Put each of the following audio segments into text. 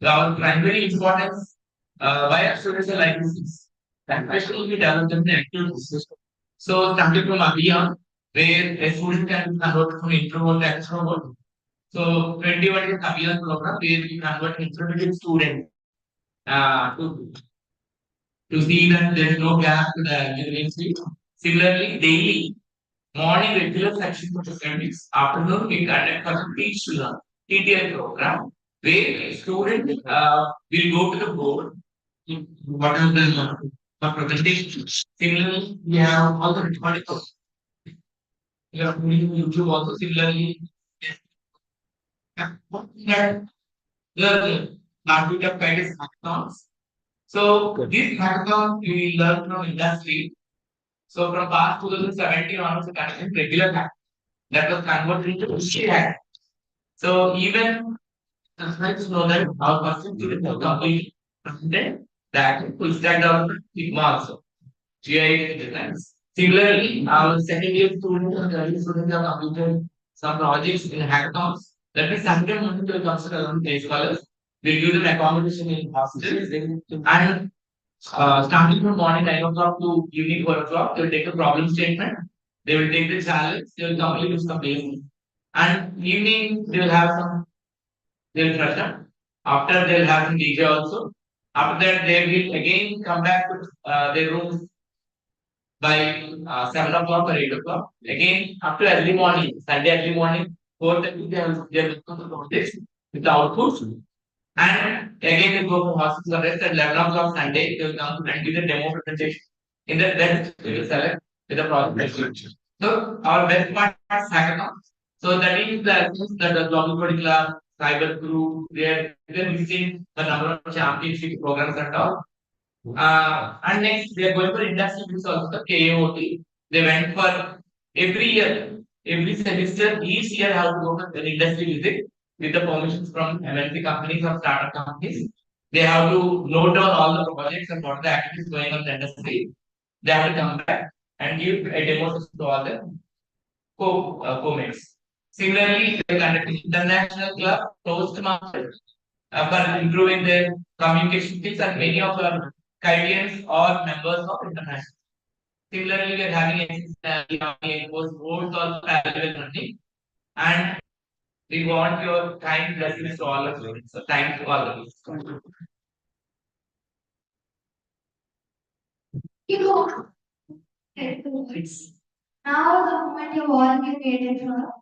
Our primary importance why students are like this, especially we develop them in activities. So starting from Abhiyan, where a student can convert from introvert to extrovert. So 21 is Abhiyan program where we convert introverted student to see that there is no gap to the university. Similarly, daily morning regular section for academics. Afternoon we conduct for teach to learn TTI program where student will go to the board. What are the for presentation? Similarly, we have all the recording. We are doing YouTube also. Similarly, the large of guidance hackathons. So these hackathons we will learn from industry. So from past 2017 onwards, we conduct regular hack that was converted into issue hack. So even let's know that our person students have completely presented that full stack development Sigma also. GI designs. Similarly, our second year students and early students have completed some projects in hackathons. That means Saturday morning will consider around day scholars. We'll give them accommodation in hostels and starting from morning 9 o'clock to evening 4 o'clock, they will take a problem statement. They will take the challenge. They will complete some basics. And evening they will have some they will brush up. After they will have some DJ also. After that, they will again come back to their rooms by 7 o'clock or 8 o'clock. Again, up to early morning, Sunday early morning, 4:30, they will go to the office with the outputs. And again, they go for hospital arrest at 11 o'clock Sunday. They will come and give the demo presentation. In that, then we will select with the project. So, our best part is hackathon. So, that is the essence that the global coding club, cyber group, they're visiting the number of championship programs and all. And next, they are going for industry visits also, the KAOT. They went for every year, every semester, each year have to go for an industry visit with the permissions from MNC companies or startup companies. They have to note down all the projects and what the activities going on in the industry. They have to come back and give a demo to all the co-mates. Similarly, they conduct international club Toastmasters for improving their communication skills, and many of our guardians are members of international. Similarly, we are having a course boards also available learning, and we want your kind blessings to all of you. So thank you all of you. You know, now the moment you all get waited for.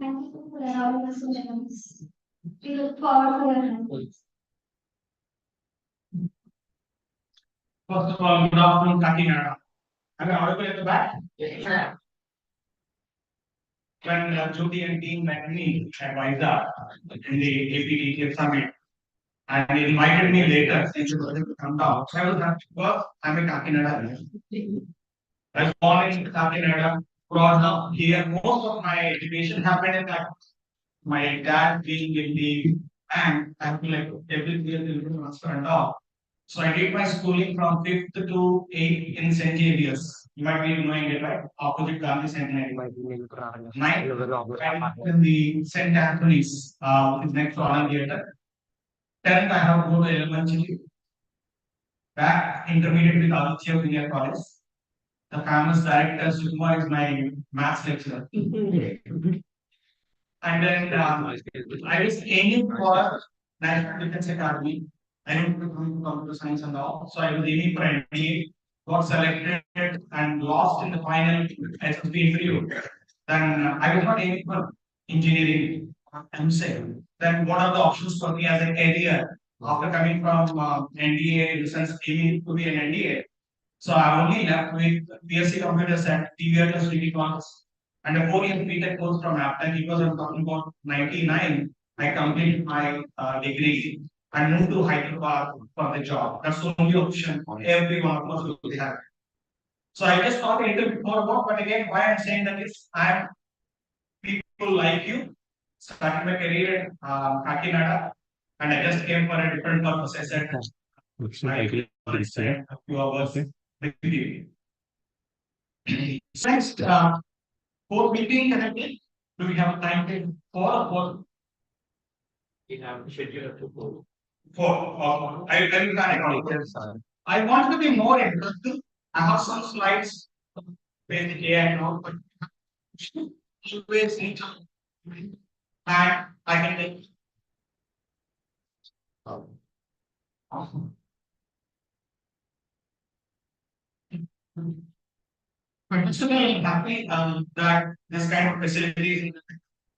Thank you for allowing us to join us. We look forward to your help. First of all, good afternoon, Kakinada. Am I audible at the back? Yes. When Jyoti and team met me at Vizag in the APTTF summit, and they invited me later since it was to come down. So I was happy because I'm a Kakinada. I was born in Kakinada, brought up here. Most of my education happened in that. My dad being in the bank, I feel like every year they will transfer and all. So I did my schooling from 5th to 8th in St. Xavier's. You might be knowing it, right? Opposite Gandhi Centenary. 9th in the St. Anthony's, which is next to Anand Theatre. 10th, I have to go to elementary. Back intermediate with Aditya Junior College. The famous director Sukma is my maths lecturer. And then I was aiming for National Defense Academy. I didn't do computer science and all. So I was aiming for NDA, got selected and lost in the final SSB interview. Then I was not aiming for engineering. I'm saying, then what are the options for me as a career after coming from NDA, since aiming to be an NDA? So I'm only left with BSc computers at TVR plus degree course and a 4 year BTech course from Aptech because I'm talking about 99. I completed my degree and moved to Hyderabad for the job. That's the only option every one of us will have. So I just thought a little bit more about, but again, why I'm saying that is I'm people like you, started my career in Kakinada, and I just came for a different purpose. I said, a few hours with you. Next, board meeting connected. Do we have a time for? We have scheduled to go. Four. I will plan. I want to be more interested. I have some slides with AI now, but always need to and I can take. But it's really happy that this kind of facilities in the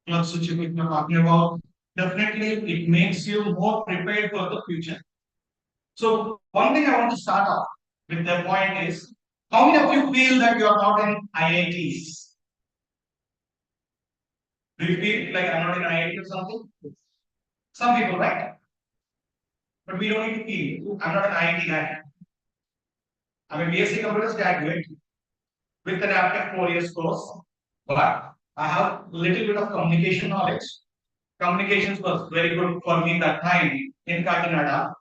clubs which you are talking about, definitely it makes you more prepared for the future. So one thing I want to start off with the point is, how many of you feel that you are not in IITs? Do you feel like I'm not in IIT or something? Some people, right? But we don't need to feel. I'm not an IIT guy. I'm a BSc Computers graduate with an after 4 years course, but I have little bit of communication knowledge. Communications was very good for me that time in Kakinada.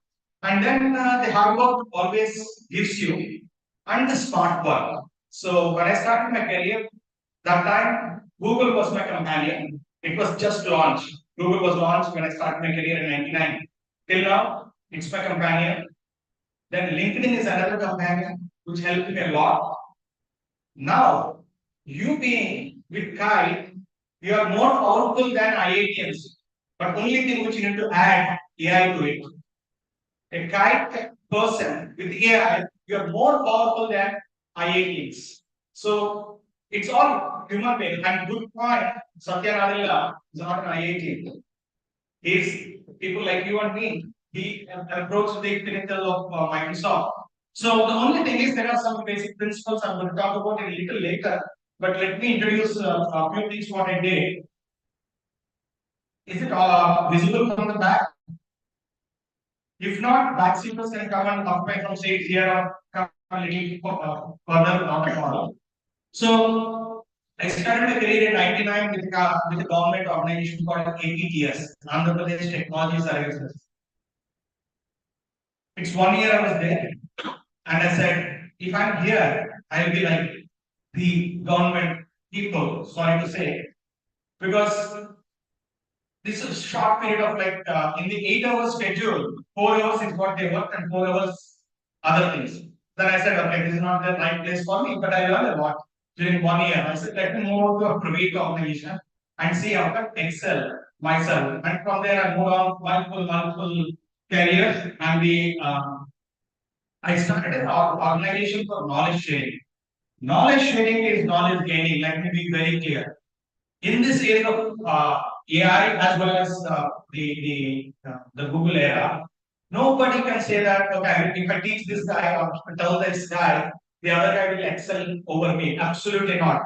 And then the hard work always gives you, and the smart work. So when I started my career, that time Google was my companion. It was just launched. Google was launched when I started my career in 99. Till now, it's my companion. Then LinkedIn is another companion which helped me a lot. Now, you being with Kai, you are more powerful than IITs. But only thing which you need to add AI to it. A kite person with AI, you are more powerful than IITs. So it's all human being. And good point, Satyanarayana is not an IIT. He's people like you and me. He approached the pinnacle of Microsoft. So the only thing is there are some basic principles I'm going to talk about it a little later. But let me introduce a few things what I did. Is it visible from the back? If not, back seaters can come and occupy from seat here or come a little further down the corner. So I started my career in 99 with a government organization called APTS, Andhra Pradesh Technology Services. It's 1 year I was there, and I said, if I'm here, I'll be like the government people, sorry to say, because this is a short period of like in the 8 hour schedule, 4 hours is what they work and 4 hours other things. Then I said, okay, this is not the right place for me, but I learned a lot during 1 year. I said, let me move to a private organization and see how I can excel myself. And from there, I moved on multiple careers, and I started an organization for knowledge sharing. Knowledge sharing is knowledge gaining. Let me be very clear in this area of AI as well as the Google era, nobody can say that okay, if I teach this guy or tell this guy, the other guy will excel over me. Absolutely not.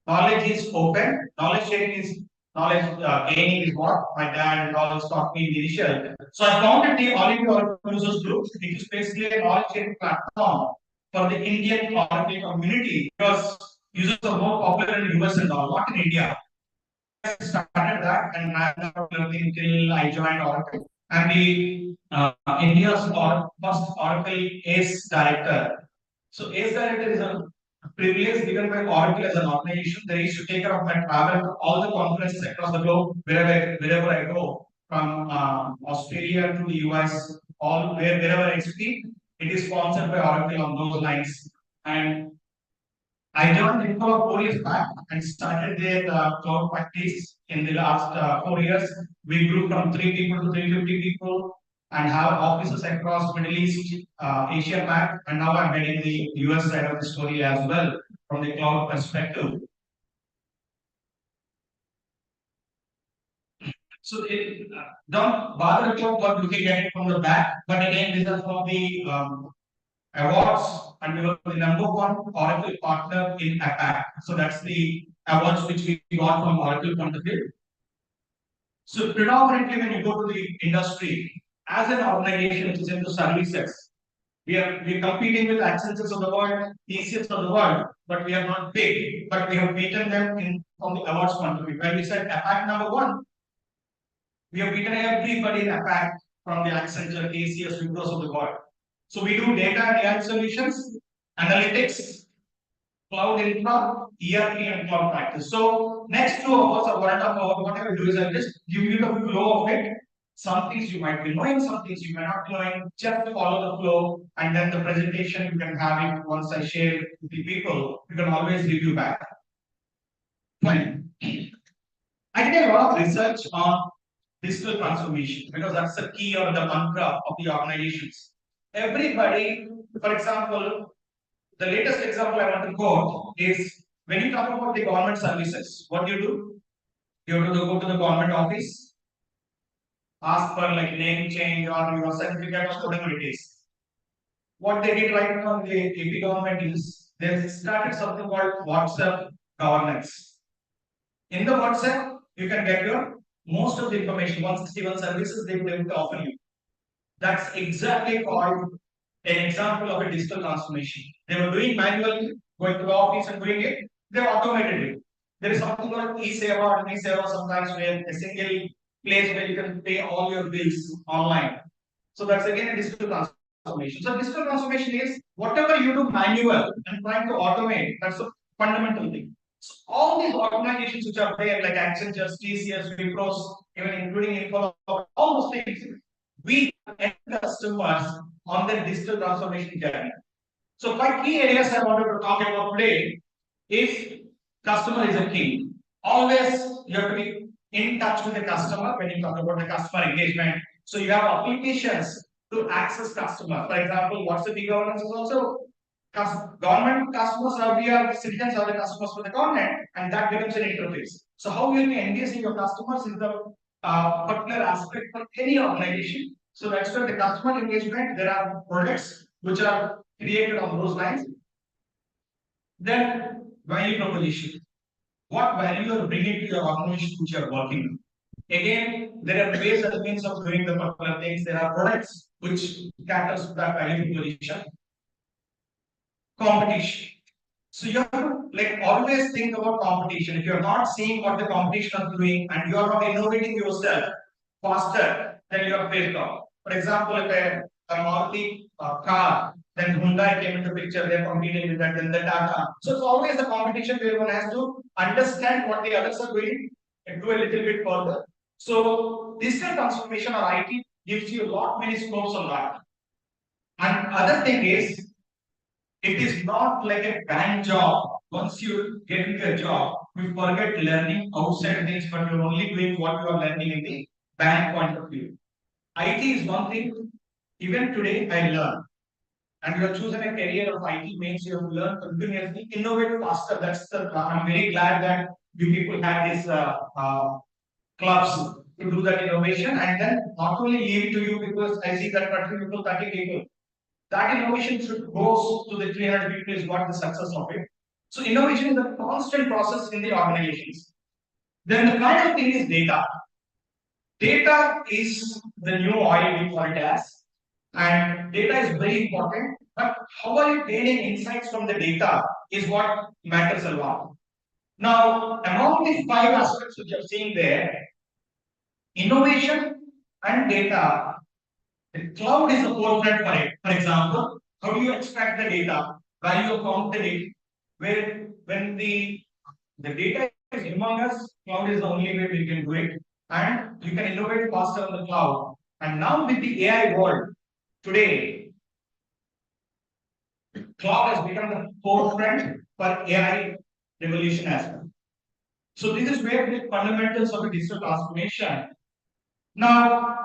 Knowledge is open. Knowledge sharing is knowledge gaining is what my dad and all taught me in the initial. So I founded the All India Oracle Users Group, which is basically a knowledge sharing platform for the Indian Oracle community because users are more popular in US and all, not in India. Started that and ran that learning till I joined Oracle. I'm the India's first Oracle ACE director. So ACE director is a privilege given by Oracle as an organization. They used to take care of my travel to all the conferences across the globe, wherever I go, from Australia to the US, wherever I speak, it is sponsored by Oracle on those lines. And I joined Wipro 4 years back and started their cloud practice in the last 4 years. We grew from 3 people to 350 people and have offices across Middle East, Asia Pac, and now I'm heading the US side of the story as well from the cloud perspective. So don't bother about looking at it from the back, but again, this is from the awards, and we were the number one Oracle partner in APAC. So that's the awards which we got from Oracle point of view. So predominantly when you go to the industry, as an organization which is into services, we're competing with Accentures of the world, TCS of the world, but we are not big, but we have beaten them in from the awards point of view. When we said APAC number one, we have beaten everybody in APAC from the Accenture, TCS, Wipros of the world. So we do data and AI solutions, analytics, cloud infra, ERP, and cloud practice. So next 2 hours or 1.5 hours, what I will do is I'll just give you the flow of it. Some things you might be knowing, some things you may not be knowing. Just follow the flow, and then the presentation you can have it once I share with the people. You can always review back. Fine. I did a lot of research on digital transformation because that's the key or the mantra of the organizations. Everybody, for example, the latest example I want to quote is when you talk about the government services, what do? You have to go to the government office, ask for like name change or your certificate or whatever it is. What they did right now in the AP government is they started something called WhatsApp governance. In the WhatsApp, you can get your most of the information, 161 services they will be able to offer you. That's exactly called an example of a digital transformation. They were doing manually, going to the office and doing it, they automated it. There is something called e-seva and e-seva sometimes where a single place where you can pay all your bills online. So that's again a digital transformation. So digital transformation is whatever you do manual and trying to automate. That's a fundamental thing. So all these organizations which are there, like Accenture, TCS, Wipros, even including Info, all those things, we end customers on the digital transformation journey. So five key areas I wanted to talk about today is customer is a king. Always you have to be in touch with the customer when you talk about the customer engagement. So you have applications to access customer. For example, WhatsApp e-governance is also government customers are we are citizens are the customers for the government, and that becomes an interface. So how you can engage your customers is the particular aspect for any organization. So that's where the customer engagement, there are products which are created on those lines. Then value proposition. What value you are bringing to your organization which you are working on. Again, there are ways and means of doing the particular things. There are products which caters to that value proposition. Competition. So you have to like always think about competition. If you're not seeing what the competition is doing and you are not innovating yourself faster, then you are phased off. For example, if a Maruti car, then Hyundai came into picture, they're competing with that, then the Tata. So it's always the competition where one has to understand what the others are doing and do a little bit further. So digital transformation or IT gives you a lot many scopes on that. And other thing is it is not like a bank job. Once you get into a job, you forget learning outside things, but you're only doing what you are learning in the bank point of view. IT is one thing. Even today, I learn. And you have chosen a career of IT means you have learned continuously, innovate faster. That's the. I'm very glad that you people have these clubs to do that innovation, and then not only leave it to you because I see that 30 people, 30 people. That innovation should go to the 300 people is what the success of it. So innovation is a constant process in the organizations. Then the final thing is data. Data is the new oil we call it as, and data is very important. But how are you gaining insights from the data is what matters a lot. Now, among the five aspects which you're seeing there, innovation and data, the cloud is the forefront for it. For example, how do you extract the data? Value account the data. Where when the data is humongous, cloud is the only way we can do it. And you can innovate faster on the cloud. And now with the AI world, today, cloud has become the forefront for AI revolution as well. So this is where the fundamentals of a digital transformation. Now,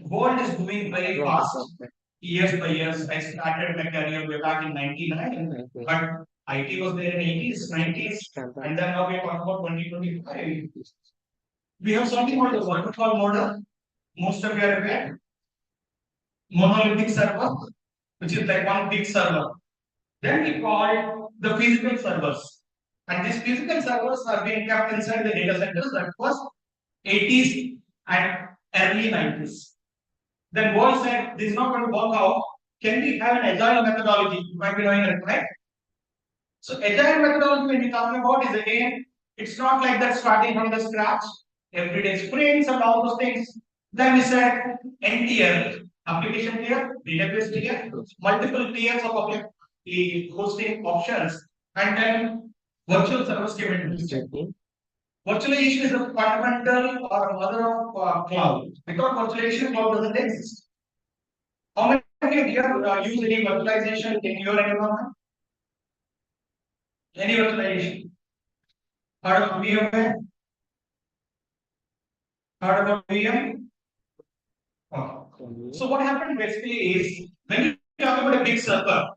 world is moving very fast, years by years. I started my career way back in 99, but IT was there in 80s, 90s, and then now we are talking about 2025. We have something called the waterfall model. Most of you are aware. Monolithic server, which is like one big server. Then we call the physical servers. And these physical servers are being kept inside the data centers that was 80s and early 90s. Then world said this is not going to work out. Can we have an agile methodology? You might be knowing it, right? So agile methodology when we're talking about is again, it's not like that starting from the scratch, everyday sprints and all those things. Then we said N tier, application tier, database tier, multiple tiers of the hosting options, and then virtual servers came into this. Virtualization is a fundamental or a mother of cloud. Without virtualization, cloud doesn't exist. How many of you here use any virtualization in your environment? Any virtualization? Heard of VMware? Heard about VM? Oh. So what happened basically is when you talk about a big server,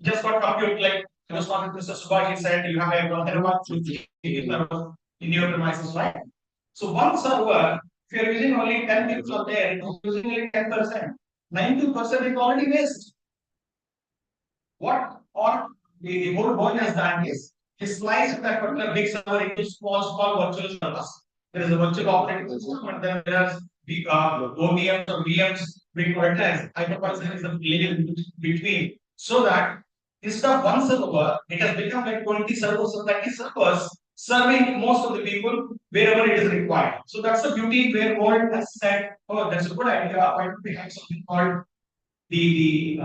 just got compute like I was talking to Mr. Subhash, he said you have a terabyte in your premises, right? So one server, if you are using only 10 people are there, you're using only 10%. 90% is already waste. What or the whole boy has done is he sliced that particular big server into small virtual servers. There is a virtual operating system, and then there are the OVMs or VMs being prioritized. Hypervisor is the layer in between, so that instead of one server, it has become like 20 servers or 30 servers serving most of the people wherever it is required. So that's the beauty where world has said, oh, that's a good idea. Why don't we have something called the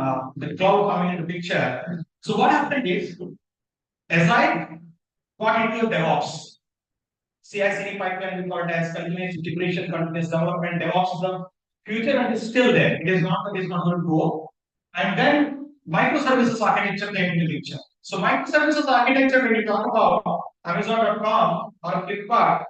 cloud coming into picture. So what happened is, as I got into DevOps, CI/CD pipeline we call it as continuous integration, continuous development. DevOps is the future and is still there. It is not that it is not going to go. And then microservices architecture came into the picture. So microservices architecture, when you talk about Amazon.com or Flipkart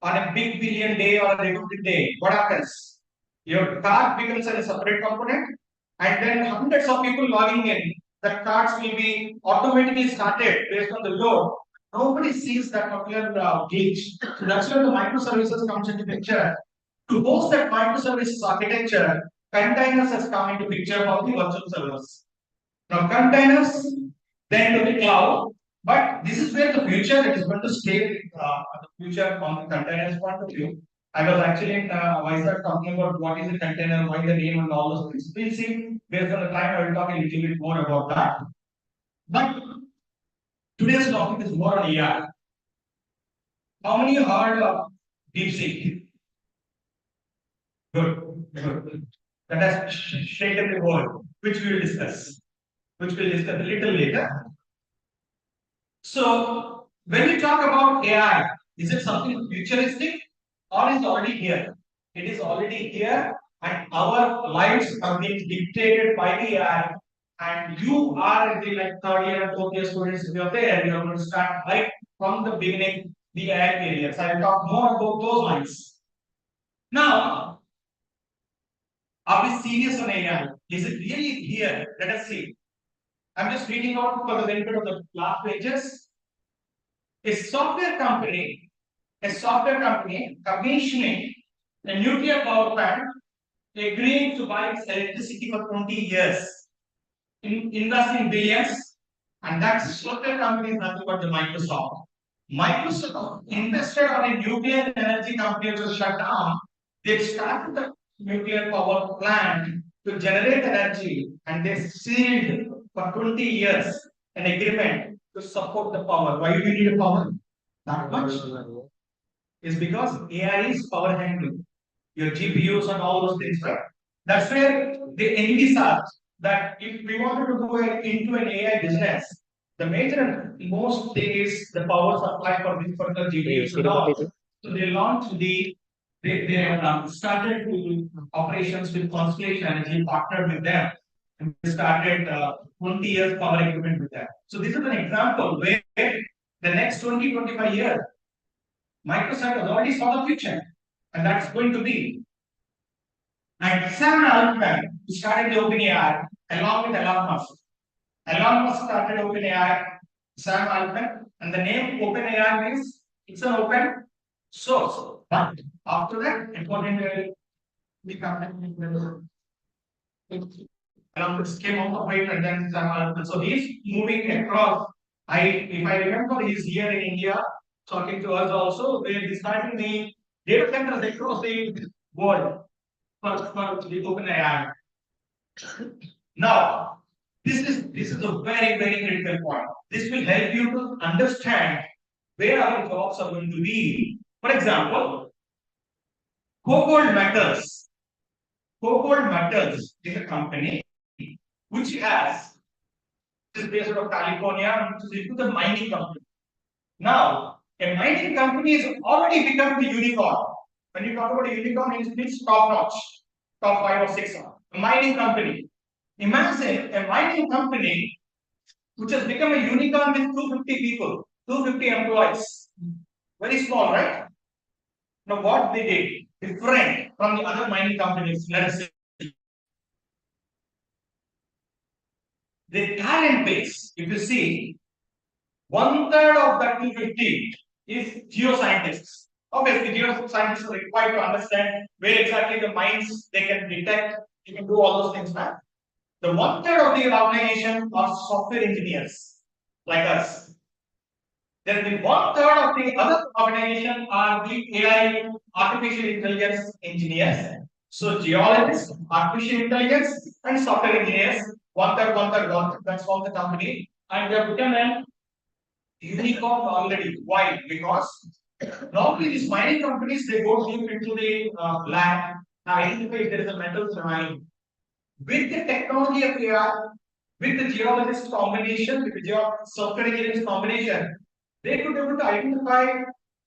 on a big billion day or a regular day, what happens? Your card becomes a separate component, and then hundreds of people logging in. The cards will be automatically started based on the load. Nobody sees that particular glitch. So that's where the microservices comes into picture. To host that microservices architecture, containers has come into picture for the virtual servers. Now containers, then to the cloud, but this is where the future it is going to stay. The future from the containers point of view. I was actually in Vizag talking about what is a container, why the name, and all those things. We'll see. Based on the time, I will talk a little bit more about that. But today's topic is more on AI. How many heard of DeepSeek? Good, good. That has shaken the world, which we will discuss. Which we'll discuss a little later. So when we talk about AI, is it something futuristic or is it already here? It is already here, and our lives are being dictated by the AI. And you are in the like third year and fourth year students, if you're there, you're going to start right from the beginning, the AI periods. I'll talk more about those lines. Now, are we serious on AI? Is it really here? Let us see. I'm just reading out for the benefit of the last pages. A software company, commissioning a nuclear power plant, agreeing to buy its electricity for 20 years, investing billions, and that software company is nothing but the Microsoft. Microsoft invested on a nuclear energy company which was shut down. They started the nuclear power plant to generate energy, and they sealed for 20 years an agreement to support the power. Why do you need a power? That much is because AI is power handling your GPUs and all those things, right? That's where they envisage that if we wanted to go into an AI business, the major and most thing is the power supply for this particular GPUs and all. So they launched they started operations with Constellation Energy, partnered with them, and they started 20 years power agreement with them. So this is an example where the next 20-25 years, Microsoft has already saw the future, and that's going to be. And Sam Altman started the OpenAI along with Elon Musk. Elon Musk started OpenAI, Sam Altman, and the name OpenAI means it's an open source. But after that, it got into the company along with came out of it, and then Sam Altman. So he's moving across. If I remember, he's here in India talking to us also. We're starting the data centers across the world for the OpenAI. Now, this is a very critical point. This will help you to understand where our jobs are going to be. For example, Cobalt Metals. Cobalt Metals is a company which is based out of California, which is into the mining company. Now, A mining company has already become the unicorn. When you talk about a unicorn, it means top notch, top 5 or 6. A mining company. Imagine a mining company which has become a unicorn with 250 people, 250 employees. Very small, right? Now, what they did different from the other mining companies, let us say, the talent base, if you see, 1/3 of that 250 is geoscientists. Obviously, geoscientists are required to understand where exactly the mines they can detect, you can do all those things, right? The 1/3 of the organization are software engineers like us. Then the 1/3 of the other organization are the AI, artificial intelligence engineers. So geologists, artificial intelligence, and software engineers, 1/3, 1/3, 1/3. That's all the company. And they have become an unicorn already. Why? Because normally these mining companies they go deep into the lab, identify if there is a metal mine. With the technology of AI, with the geologist combination, with the software engineering combination, they could be able to identify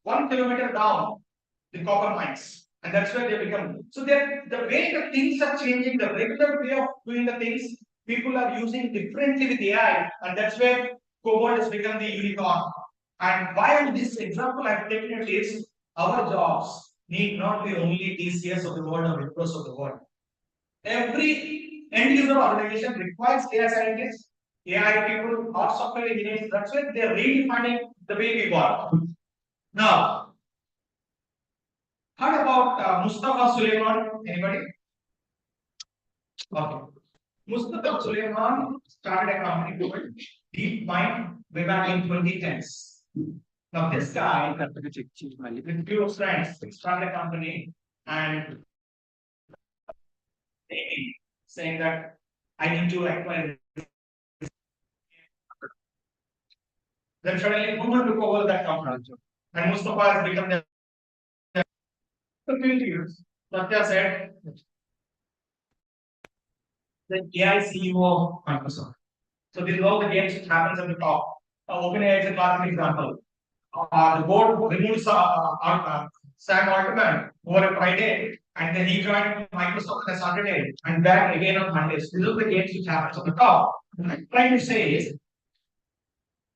1 kilometer down the copper mines. And that's where they become. So the way the things are changing, the regular way of doing the things, people are using differently with AI, and that's where cobalt has become the unicorn. And why on this example I've taken it is our jobs need not be only TCS of the world or Wipros of the world. Every end user organization requires AI scientists, AI people, or software engineers. That's why they're redefining the way we work. Now, heard about Mustafa Sulaiman? Anybody? Okay. Mustafa Sulaiman started a company called DeepMind way back in 2010s. Now, this guy, with few friends, started a company and saying that I need to acquire. Then suddenly Google took over that company. And Mustafa has become the years. Satya said, the AI CEO of Microsoft. So these are all the games which happens at the top. OpenAI is a classic example. The board removes Sam Altman over a Friday, and then he joined Microsoft on a Saturday, and back again on Mondays. These are the games which happens at the top. What I'm trying to say is,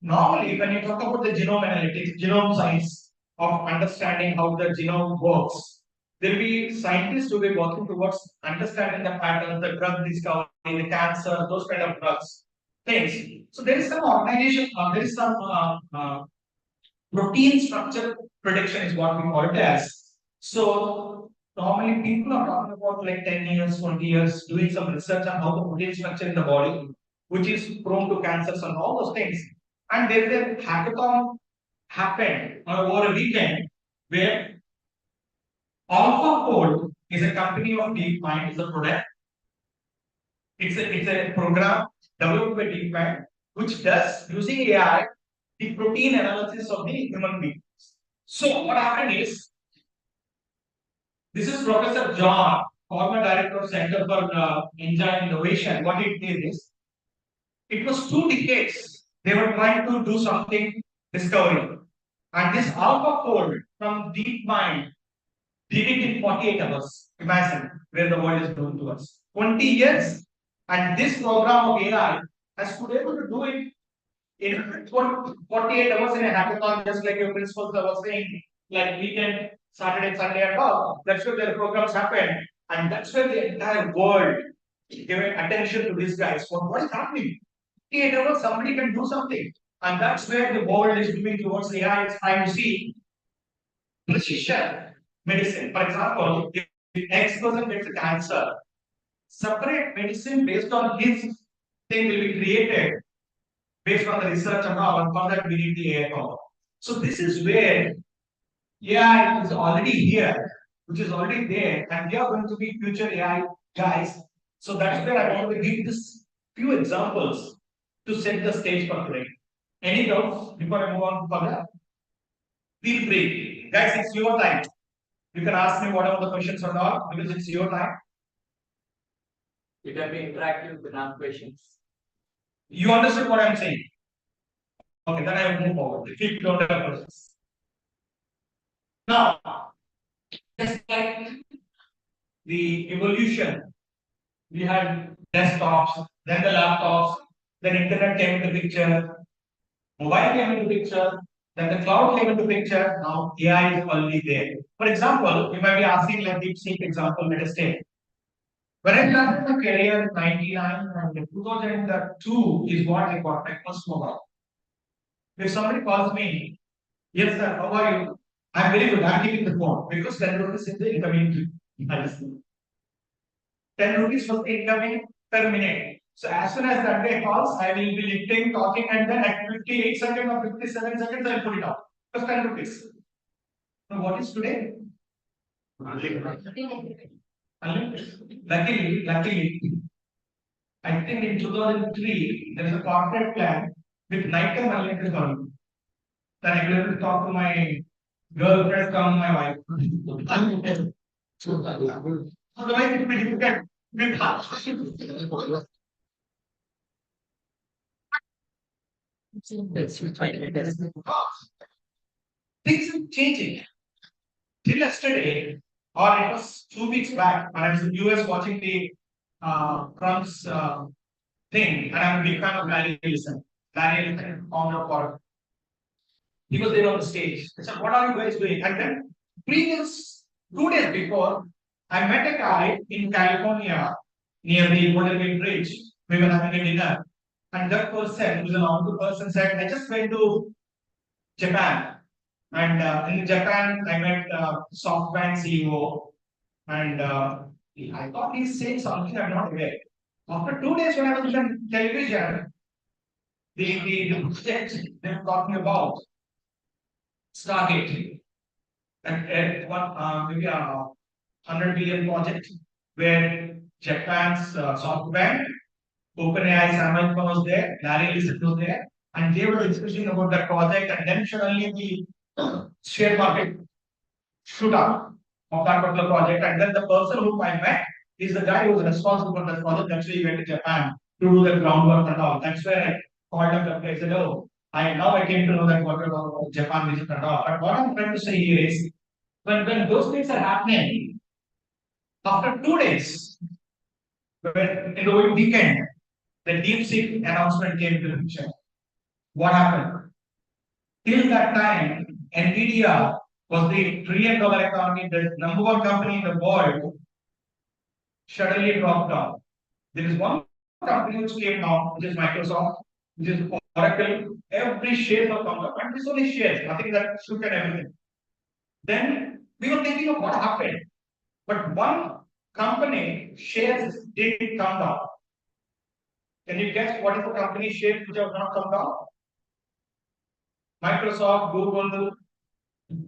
normally when you talk about the genome analytics, genome science of understanding how the genome works, there will be scientists who will be working towards understanding the patterns, the drug discovery, the cancer, those kind of drugs, things. So there is some organization, there is some protein structure prediction is what we call it as. So normally people are talking about like 10 years, 20 years, doing some research on how the protein structure in the body, which is prone to cancers and all those things. And there is a hackathon happened over a weekend where AlphaFold is a company of DeepMind, is a product. It's a program developed by DeepMind which does using AI the protein analysis of the human being. So what happened is this is Professor John, former director of Center for Engine Innovation. What it did is it was 2 decades they were trying to do something discovery, and this AlphaFold from DeepMind did it in 48 hours. Imagine where the world is going towards. 20 years, and this program of AI has been able to do it in 48 hours in a hackathon, just like your principals were saying, like weekend, Saturday, Sunday, and all. That's where their programs happen, and that's where the entire world gave attention to these guys. What is happening? 48 hours, somebody can do something, and that's where the world is moving towards AI. It's trying to see precision medicine. For example, if X person gets a cancer, separate medicine based on his thing will be created based on the research and all, and for that we need the AI power. So this is where AI is already here, which is already there, and we are going to be future AI guys. So that's where I want to give this few examples to set the stage for today. Any doubts before I move on further? Feel free. Guys, it's your time. You can ask me whatever the questions or not because it's your time. You can be interactive with ask questions. You understood what I'm saying? Okay, then I will move forward. If you don't have questions. Now, just like the evolution, we had desktops, then the laptops, then internet came into picture, mobile came into picture, then the cloud came into picture. Now AI is already there. For example, you might be asking like DeepSeek example, let us take. When I started my career in 99 and 2002 is what I got my first mobile. If somebody calls me, yes sir, how are you? I'm very good, I'm taking the phone because 10 rupees is the incoming. 10 rupees was incoming per minute. So as soon as that day calls, I will be lifting, talking, and then at 58 seconds or 57 seconds, I'll put it out. Just 10 rupees. Now what is today? Unlimited. Luckily, I think in 2003, there is a corporate plan with nighttime unlimited calling. Then I will able to talk to my girlfriend, come my wife. Otherwise, it will be difficult with her. Things are changing. Till yesterday, or it was 2 weeks back, when I was in US watching the Trump's thing, and I'm a big fan of Larry Ellison. Larry Ellison, founder of he was there on the stage. I said, what are you guys doing? And then previous 2 days before, I met a guy in California near the Golden Gate Bridge. We were having a dinner. And that person, who was an older person, said, I just went to Japan. And in Japan, I met SoftBank CEO. And I thought he's saying something I'm not aware. After 2 days, when I was on television, the project they were talking about Stargate, and one maybe a 100 billion project where Japan's SoftBank, OpenAI, Sam was there, Larry Ellison was there, and they were discussing about that project, and then suddenly the share market shoot up of that particular project, and then the person whom I met is the guy who was responsible for that project. That's why he went to Japan to do the groundwork and all. That's where I called up the place and said, oh, I came to know that what about Japan visit and all. But what I'm trying to say here is when those things are happening, after 2 days, when in the weekend, the DeepSeek announcement came to the picture. What happened? Till that time, Nvidia was the trillion-dollar economy, the number one company in the world, suddenly dropped down. There is one company which came now, which is Microsoft, which is Oracle. Every share of come up, and it's only shares, nothing that shook and everything. Then we were thinking of what happened. But one company shares didn't come down. Can you guess what is the company shares which have not come down? Microsoft, Google,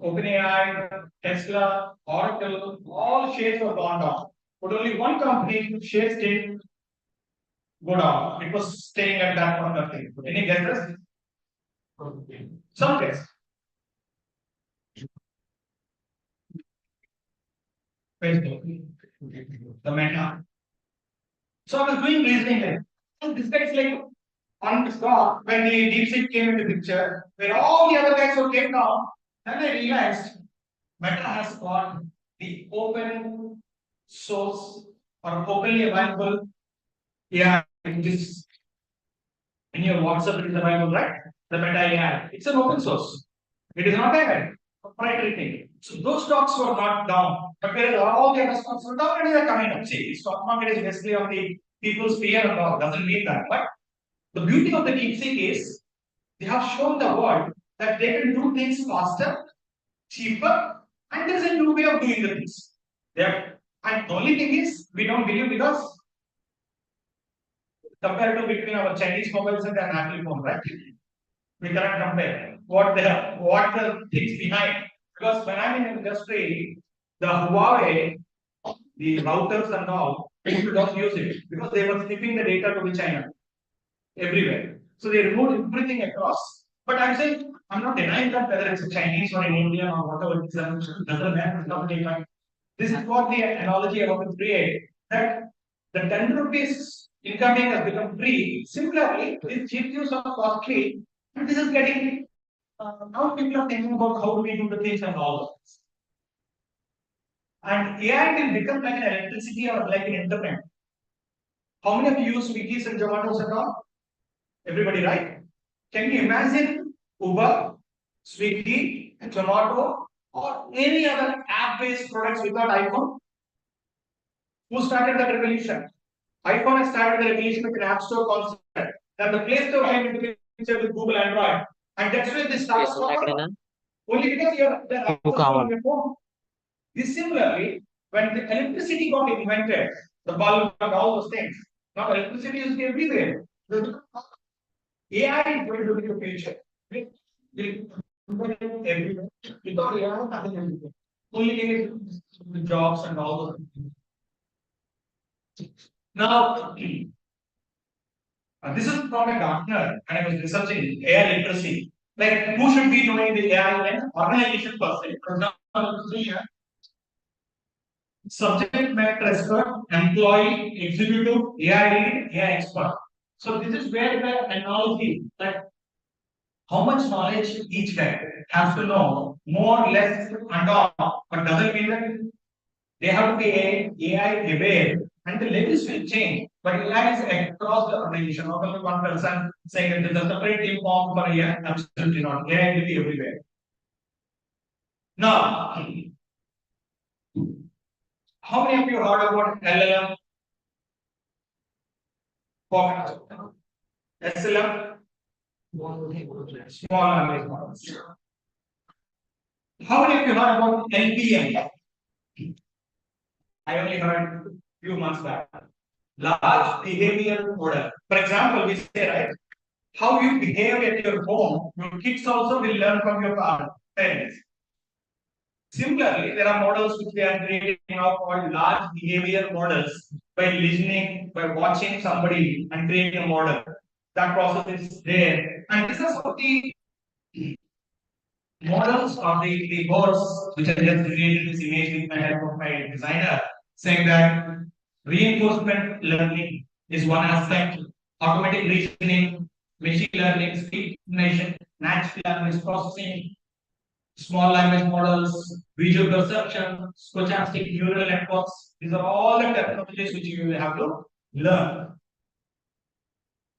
OpenAI, Tesla, Oracle, all shares were gone down. But only one company shares didn't go down. It was staying at that point of thing. Any guesses? Some guess. Facebook, the Meta. So I was doing reasoning there. And this guy is like on the spot when the DeepSeek came into picture, when all the other guys who came down, then I realized Meta has got the open source or openly available. Yeah, it is in your WhatsApp, it is available, right? The Meta AI. It's an open source. It is not a proprietary thing. So those stocks were not down, but whereas all the other stocks were down, and they are coming up. See, stock market is basically on the people's fear and all. Doesn't mean that. But the beauty of the DeepSeek is they have shown the world that they can do things faster, cheaper, and there is a new way of doing the things. Yeah. And the only thing is we don't believe because compared to between our Chinese mobiles and an Apple phone, right? We cannot compare what the things behind. Because when I'm in industry, the Huawei, the routers and all, people don't use it because they were sniffing the data to the China everywhere. So they removed everything across. But I'm saying I'm not denying that whether it's a Chinese or an Indian or whatever it is, doesn't matter. This is what the analogy I want to create that the 10 rupees incoming has become free. Similarly, these GPUs are costly, and this is getting now people are thinking about how do we do the things and all. And AI will become like an electricity or like an internet. How many of you use Swiggy's and Zomato's and all? Everybody, right? Can you imagine Uber, Swiggy, Zomato, or any other app-based products without iPhone? Who started that revolution? iPhone has started the revolution with an App Store concept. Then the Play Store came into picture with Google Android. And that's where they started only because you're the app store on your phone. This similarly, when the electricity got invented, the bulb and all those things, now electricity is everywhere. AI is going to be the future. Everywhere. Without AI, nothing will be. Only thing is the jobs and all those things. Now, this is from a Gartner, and I was researching AI literacy. Like, who should be doing the AI in organization per se? For example, subject matter expert, employee, executive, AI lead, AI expert. So this is where the analogy that how much knowledge each guy has to know, more or less and all, but doesn't mean that they have to be AI aware and the levels will change. But AI is across the organization, not only one person saying that there's a separate team formed for AI, absolutely not. AI will be everywhere. Now, how many of you heard about LLM? SLM? Small language models. How many of you heard about LPM? I only heard a few months back. Large behavioral model. For example, we say, right, how you behave at your home, your kids also will learn from your parents. Similarly, there are models which we are creating now called large behavioral models by listening, by watching somebody and creating a model. That process is there. And this is what the models or the words which I just created this image with my help of my designer, saying that reinforcement learning is one aspect, automatic reasoning, machine learning, speech recognition, natural language processing, small language models, visual perception, stochastic neural networks. These are all the technologies which you will have to learn.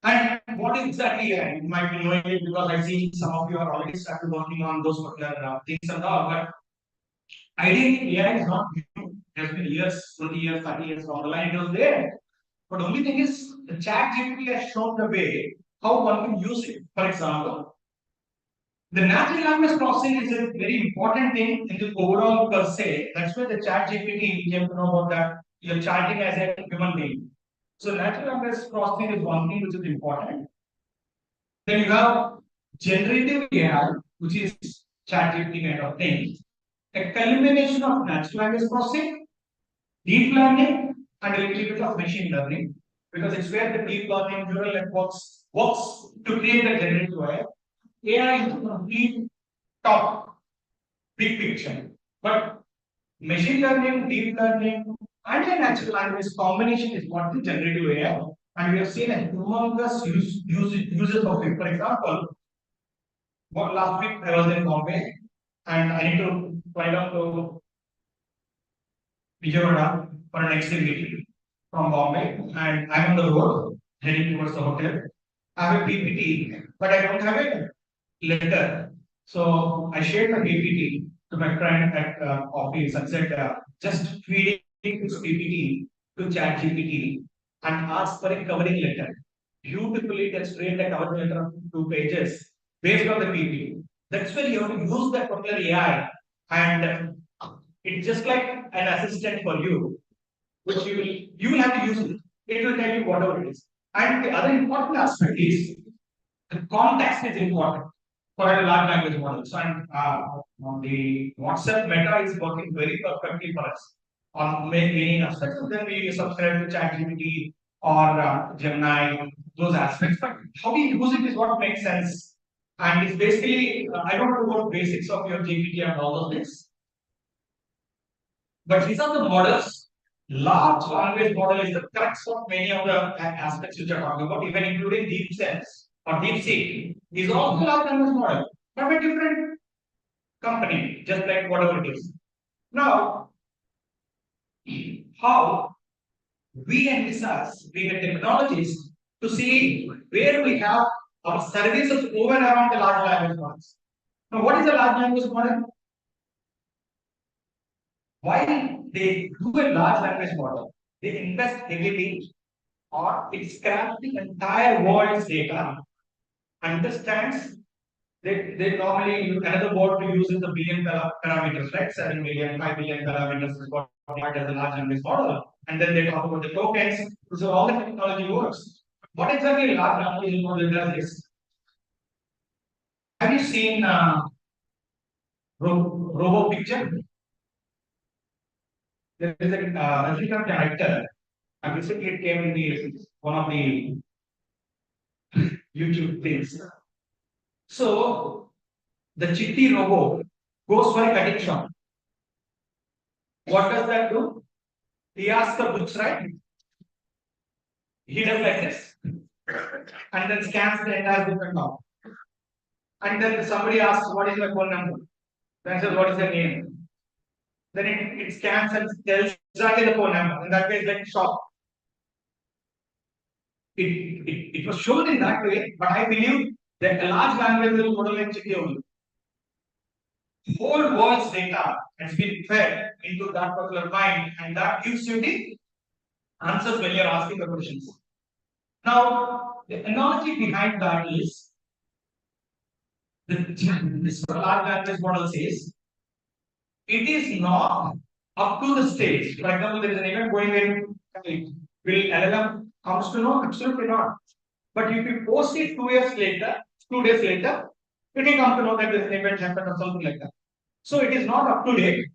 And what is exactly AI? You might be knowing it because I see some of you are already started working on those particular things and all. But ideally, AI is not new. There's been years, 20 years, 30 years down the line, it was there. But the only thing is, the chat GPT has shown the way how one can use it. For example, the natural language processing is a very important thing in the overall per se. That's where the chat GPT came to know about that. You're chatting as a human being. So natural language processing is one thing which is important. Then you have generative AI, which is ChatGPT kind of thing, a culmination of natural language processing, deep learning, and a little bit of machine learning, because it's where the deep learning neural networks works to create the generative AI. AI is the complete top, big picture. But machine learning, deep learning, and a natural language combination is what the generative AI. And we have seen a humongous uses of it. For example, last week I was in Bombay and I need to fly down to Vijayawada for an activity from Bombay and I'm on the road heading towards the hotel. I have a PPT, but I don't have a letter. So I shared my PPT to my friend at office and said, just feeding this PPT to ChatGPT and ask for a covering letter. Beautifully, just create a covering letter of 2 pages based on the PPT. That's where you have to use that particular AI, and it's just like an assistant for you, which you will have to use it. It will tell you whatever it is. And the other important aspect is the context is important for a large language model. So, on the WhatsApp Meta is working very perfectly for us on many aspects. So then we subscribe to ChatGPT or Gemini, those aspects. But how we use it is what makes sense. And it's basically, I don't know about basics of your GPT and all those things. But these are the models. Large language model is the crux of many of the aspects which are talking about, even including deep sense or DeepSeek is also large language model, but a different company, just like whatever it is. Now, how we envisage we the technologies to see where we have our services over and around the large language models. Now, what is a large language model? While they do a large language model, they invest heavily or it scraps the entire world's data, understands they normally use another word to use is the billion parameters, right? 7 billion, 5 billion parameters is what defined as a large language model. And then they talk about the tokens. So all the technology works. What exactly a large language model does is, have you seen Robo picture? There is a Rajnikant character, and recently it came in the one of the YouTube things. So the Chitti Robo goes for a cutting shop. What does that do? He asks the books, right? He does like this, and then scans the entire book account. And then somebody asks, "What is your phone number?" Then says, "What is your name?" Then it scans and tells exactly the phone number. In that case, like shocked. It was shown in that way, but I believe that a large language model in Chitti whole world's data has been fed into that particular mind, and that gives you the answers when you're asking the questions. Now, the analogy behind that is this large language model says it is not up to the stage. For example, there is an event going in. Will LLM comes to know? Absolutely not. But if you post it 2 years later, 2 days later, it will come to know that this event happened or something like that. So it is not up to date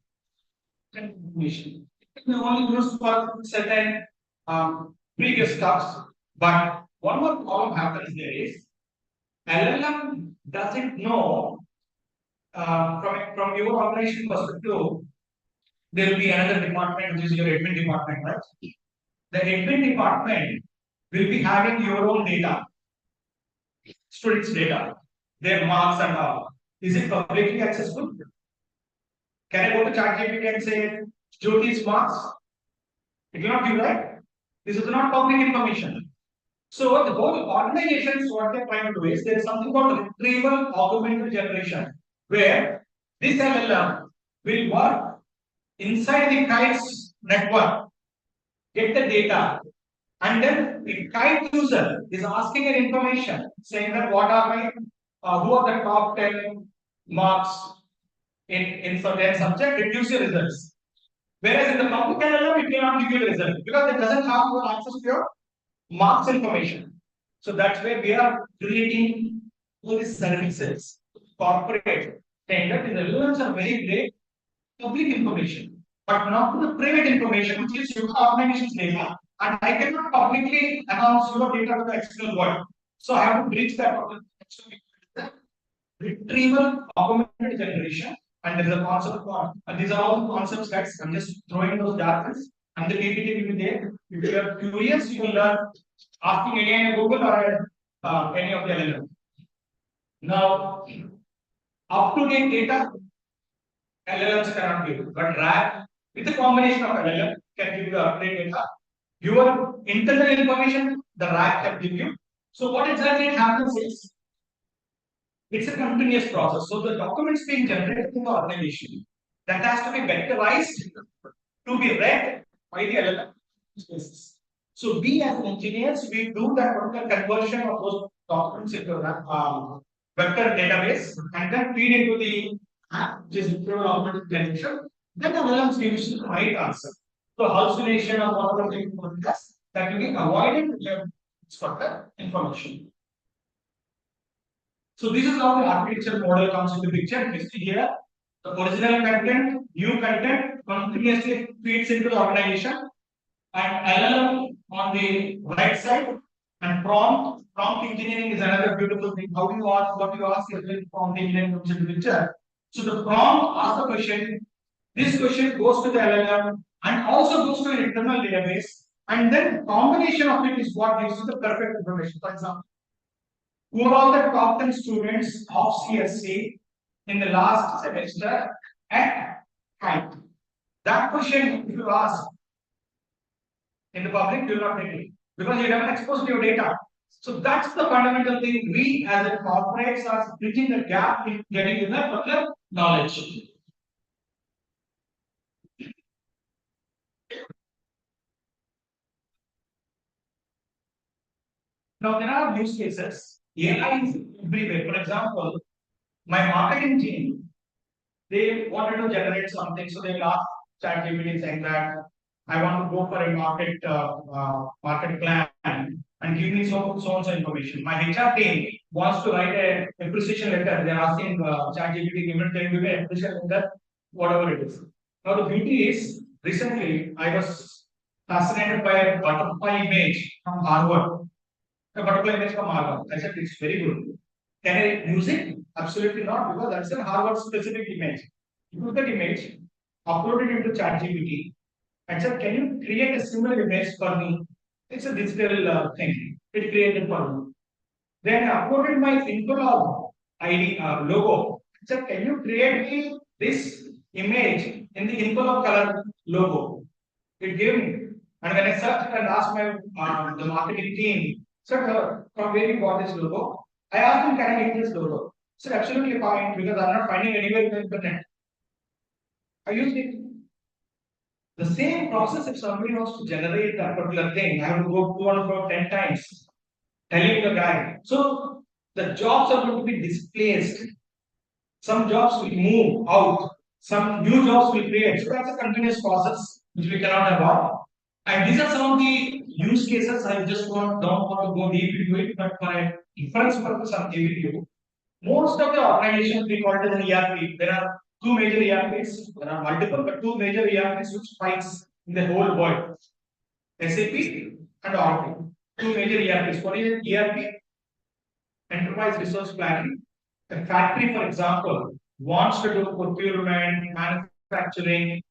information. It can only used for certain previous stuffs. But one more problem happens there is LLM doesn't know from your organization perspective, there will be another department which is your admin department, right? The admin department will be having your own data, students' data, their marks and all. Is it publicly accessible? Can I go to ChatGPT and say Jyoti's marks? It will not give that. This is not public information. So the whole organizations, what they're trying to do is there is something called retrieval augmented generation, where this LLM will work inside the kite's network, get the data, and then the kite user is asking an information saying that what are my who are the top 10 marks in certain subject, it gives you results. Whereas in the public LLM, it cannot give you the result because it doesn't have full access to your marks information. So that's where we are creating all these services, corporate, saying that the relevance are very great public information, but not to the private information, which is your organization's data. And I cannot publicly announce your data to the external world. So I have to bridge that retrieval augmented generation. And there is a concept for, and these are all the concepts that I'm just throwing those jargons. And the PPT will be there. If you are curious, you will learn asking again Google or any of the LLM. Now, up to date data, LLMs cannot give, but RAG with a combination of LLM can give you update data. Your internal information, the RAG can give you. So, what exactly happens is it's a continuous process. So, the documents being generated in the organization that has to be vectorized to be read by the LLM spaces. So we as engineers, we do that conversion of those documents into a vector database and then feed into the app, which is retrieval augmented generation. Then the LLMs gives you the right answer. So hallucination or whatever thing that will be avoided for the information. So this is how the architecture model comes into the picture. You see here, the original content, new content continuously feeds into the organization, and LLM on the right side, and prompt engineering is another beautiful thing. How do you ask what you ask is prompt engineering comes into the picture. So the prompt asks the question, this question goes to the LLM and also goes to an internal database, and then combination of it is what gives you the perfect information. For example, who are all the top 10 students of CSC in the last semester at height? That question, if you ask, In the public, you will not get it because you haven't exposed your data. So that's the fundamental thing. We as a corporates are bridging the gap in getting to that particular knowledge. Now there are use cases. AI is everywhere. For example, my marketing team, they wanted to generate something, so they asked ChatGPT saying that I want to go for a market plan and give me so information. My HR team wants to write a appreciation letter. They're asking ChatGPT, give me a appreciation letter, whatever it is. Now the beauty is, recently I was fascinated by a butterfly image from Harvard. A butterfly image from Harvard. I said it's very good. Can I use it? Absolutely not, because that's a Harvard specific image. Use that image, upload it into ChatGPT, and said, can you create a similar image for me? It's a digital thing. It created for me. Then I uploaded my Incolog ID logo. I said, can you create me this image in the Incolog color logo? It gave me. And when I searched and asked my the marketing team, sir, from where you got this logo? I asked him, can I get this logo? Sir, absolutely fine, because I'm not finding anywhere in the internet. I used it. The same process, if somebody wants to generate that particular thing, I have to go 10 times, telling the guy. So the jobs are going to be displaced. Some jobs will move out, some new jobs will create. So that's a continuous process which we cannot avoid. And these are some of the use cases. I just don't want to go deep into it, but for a inference purpose, I'm giving you. Most of the organizations we call it as an ERP. There are two major ERPs. There are multiple, but two major ERPs which fights in the whole world: SAP and Oracle. Two major ERPs. One is ERP, enterprise resource planning. A factory, for example, wants to do procurement, manufacturing,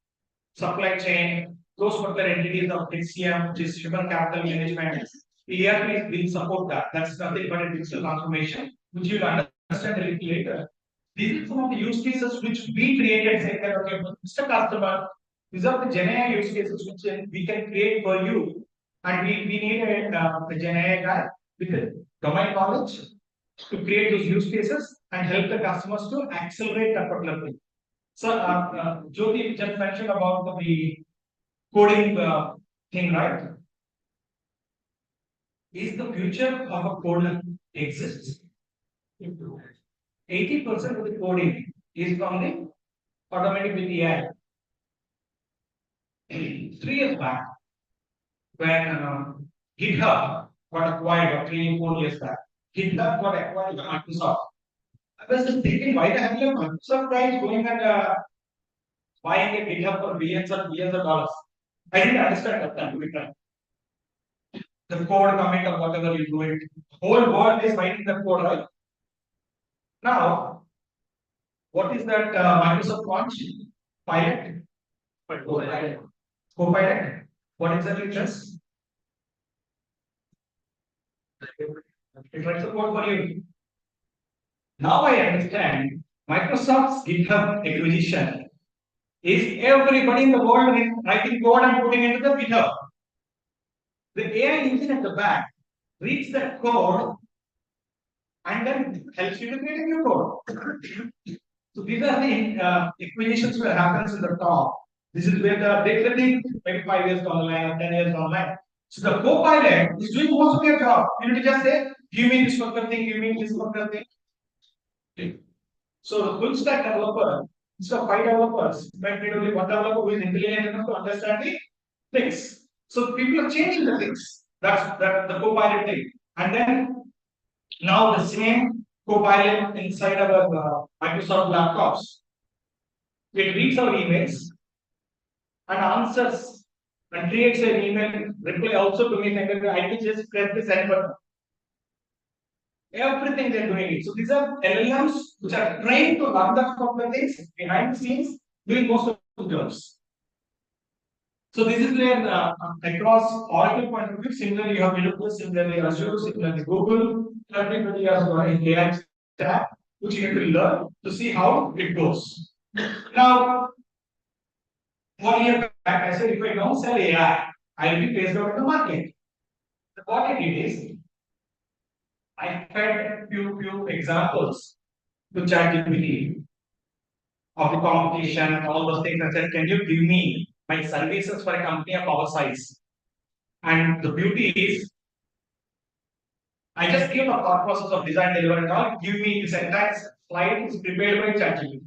supply chain, those particular entities of HCM, which is human capital management. ERP will support that. That's nothing but a digital transformation, which you'll understand a little later. These are some of the use cases which we created, say that, okay, Mr. Customer, these are the GenAI use cases which we can create for you. And we need a GenAI guy with domain knowledge to create those use cases and help the customers to accelerate that particular thing. So, Jyoti just mentioned about the coding thing, right? Is the future of a coder exists? 80% of the coding is from the automatic with AI. 3 years back, when GitHub got acquired, or 3 or 4 years back, GitHub got acquired by Microsoft. I was just thinking, why the hell is Microsoft guys going and buying a GitHub for billions of dollars? I didn't understand that time, to be frank. The code commit or whatever you do it, whole world is writing the code, right? Now, what is that Microsoft launch? Pilot? Copilot. Copilot. What exactly it does? It writes the code for you. Now I understand Microsoft's GitHub acquisition is everybody in the world writing code and putting into the GitHub. The AI engine at the back reads that code and then helps you to create a new code. So these are the acquisitions that happens in the top. This is where the they think maybe 5 years down the line or 10 years down the line. So the co-pilot is doing most of your job. You need to just say, give me this particular thing, give me this particular thing. Okay. So the full stack developer, instead of 5 developers, might need only one developer who is intelligent enough to understand the things. So people are changing the things. That's the co-pilot thing. And then now the same co-pilot inside our Microsoft laptops. It reads our emails and answers and creates an email reply also to me saying I can just press the send button. Everything they're doing it. So these are LLMs which are trained to run the couple of things behind the scenes, doing most of the jobs. So this is where across Oracle point of view, similarly you have AWS, similarly Azure, similarly Google, everybody has got an AI stack which you have to learn to see how it goes. Now, 1 year back, I said if I don't sell AI, I will be phased out in the market. So what I did is I fed few examples to ChatGPT of the competition and all those things. I said, can you give me my services for a company of our size? And the beauty is, I just gave a thought process of design, deliver, and all. Give me this entire slide is prepared by ChatGPT.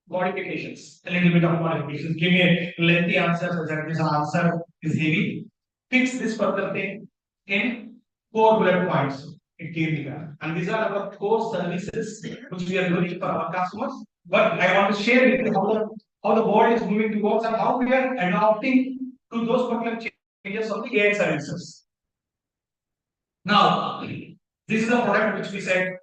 Modifications, a little bit of modifications. Give me a lengthy answer so that this answer is heavy. Fix this further thing in 4 bullet points. It gave me that. And these are our core services which we are doing for our customers. But I want to share with you how the world is moving towards and how we are adopting to those particular changes of the AI services. Now, this is a product which we said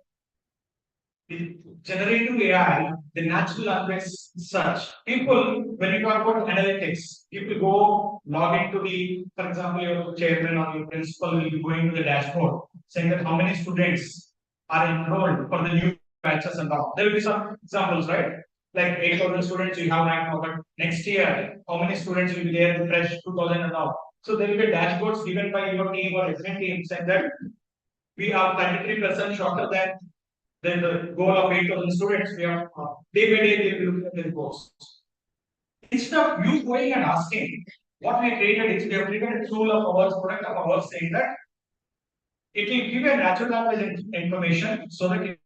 the generative AI, the natural language search. People, when you talk about analytics, people go log into the, for example, your chairman or your principal will be going to the dashboard saying that how many students are enrolled for the new batches and all. There will be some examples, right? Like 8,000 students you have right now, but next year, how many students will be there in fresh 2,000 and all. So there will be dashboards given by your team or different team saying that we are 33% shorter than the goal of 8,000 students. We are day by day they will look at the reports. Instead of you going and asking, what we created is we have created a tool of ours, product of ours, saying that it will give a natural language information so that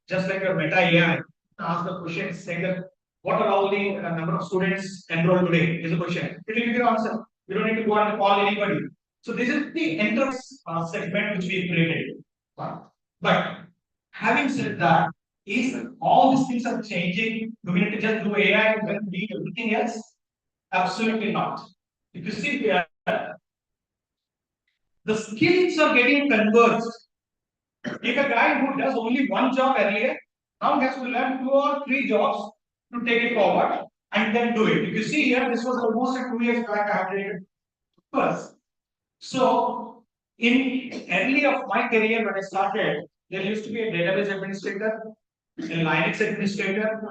just like your meta AI, ask the question saying that what are all the number of students enrolled today is a question. It will give you an answer. You don't need to go and call anybody. So this is the enterprise segment which we created. But having said that, is all these things are changing? Do we need to just do AI and then do everything else? Absolutely not. If you see here, the skills are getting converged. If a guy who does only one job earlier now has to learn 2 or 3 jobs to take it forward and then do it. If you see here, this was almost 2 years back I have created first. So, in early of my career when I started, there used to be a database administrator, a Linux administrator,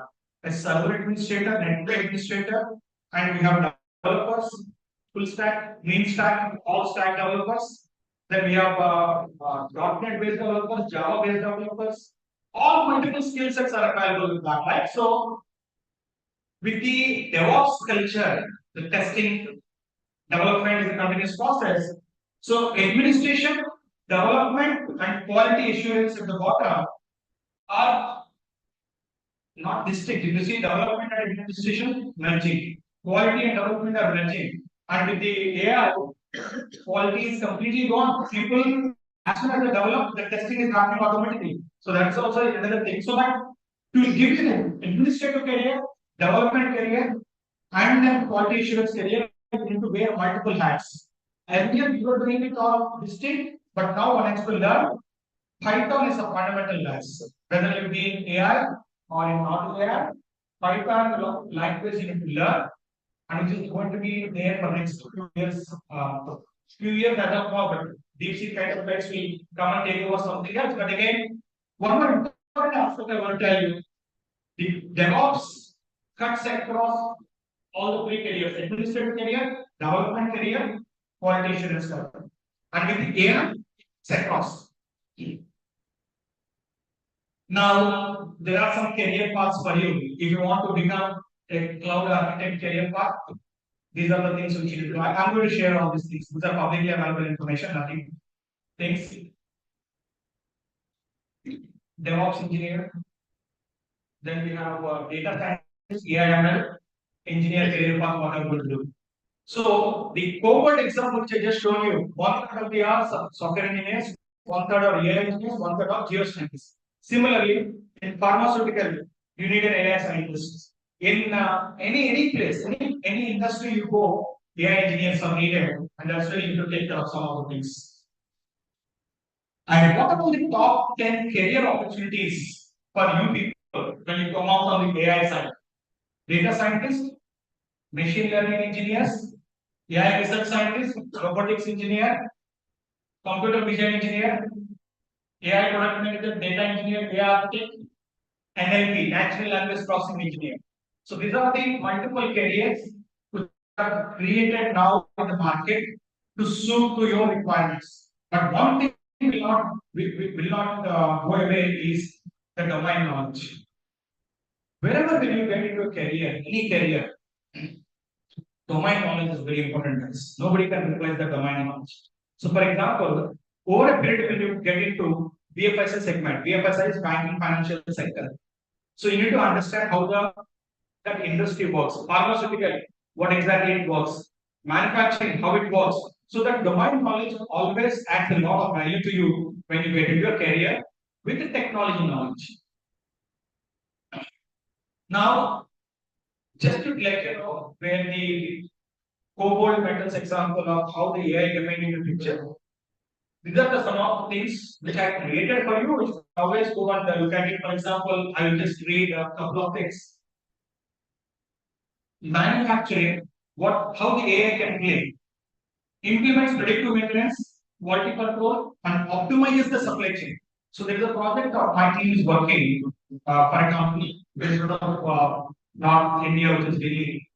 a server administrator, network administrator, and we have developers, full stack, mean stack, all stack developers. Then we have .NET based developers, Java based developers. All multiple skill sets are available with that, right? So, with the DevOps culture, the testing, development is a continuous process. So administration, development, and quality assurance at the bottom are not distinct. If you see development and administration merging, quality and development are merging, and with the AI, quality is completely gone. People, as soon as they develop, the testing is happening automatically. So that's also another thing. So that to give you an administrative career, development career, and then quality assurance career, you need to wear multiple hats. Earlier, we were doing it all distinct, but now one has to learn. Python is a fundamental language. Whether you be in AI or in not AI, Python language you need to learn, and it is going to be there for next few years. Few years as of now, but deep sea kind of pets will come and take over something else. But again, one more important aspect I want to tell you: the DevOps cuts across all the 3 careers: administrative career, development career, quality assurance career. And with the AI, it's across. Now, there are some career paths for you. If you want to become a cloud architect career path, these are the things which you do. I'm going to share all these things. These are publicly available information, nothing things. DevOps engineer. Then we have data science, AI/ML, engineer career path, what I'm going to do. So the cohort example which I just shown you, 1/3 of the are software engineers, 1/3 are AI engineers, 1/3 are geoscientists. Similarly, in pharmaceutical, you need an AI scientist. In any place, any industry you go, AI engineers are needed, and that's why you need to take care of some of the things. And what about the top 10 career opportunities for you people when you come out on the AI side? Data scientist, machine learning engineers, AI research scientist, robotics engineer, computer vision engineer, AI product manager, data engineer, AI architect, NLP, natural language processing engineer. So these are the multiple careers which are created now in the market to suit to your requirements. But one thing will not go away is the domain knowledge. Wherever when you get into a career, any career, domain knowledge is very important. Guys. Nobody can replace the domain knowledge. So, for example, over a period when you get into BFSI segment, BFSI is banking financial sector. So you need to understand how the that industry works. Pharmaceutical, what exactly it works. Manufacturing, how it works. So that domain knowledge always adds a lot of value to you when you get into your career with the technology knowledge. Now, just to let you know where the cobalt metals example of how the AI came into the picture. These are the some of the things which I created for you, which always go and look at it. For example, I will just read a couple of things. Manufacturing, what how the AI can play. Implements predictive maintenance, quality control, and optimizes the supply chain. So there is a project of my team is working for a company based out of North India, which is Delhi.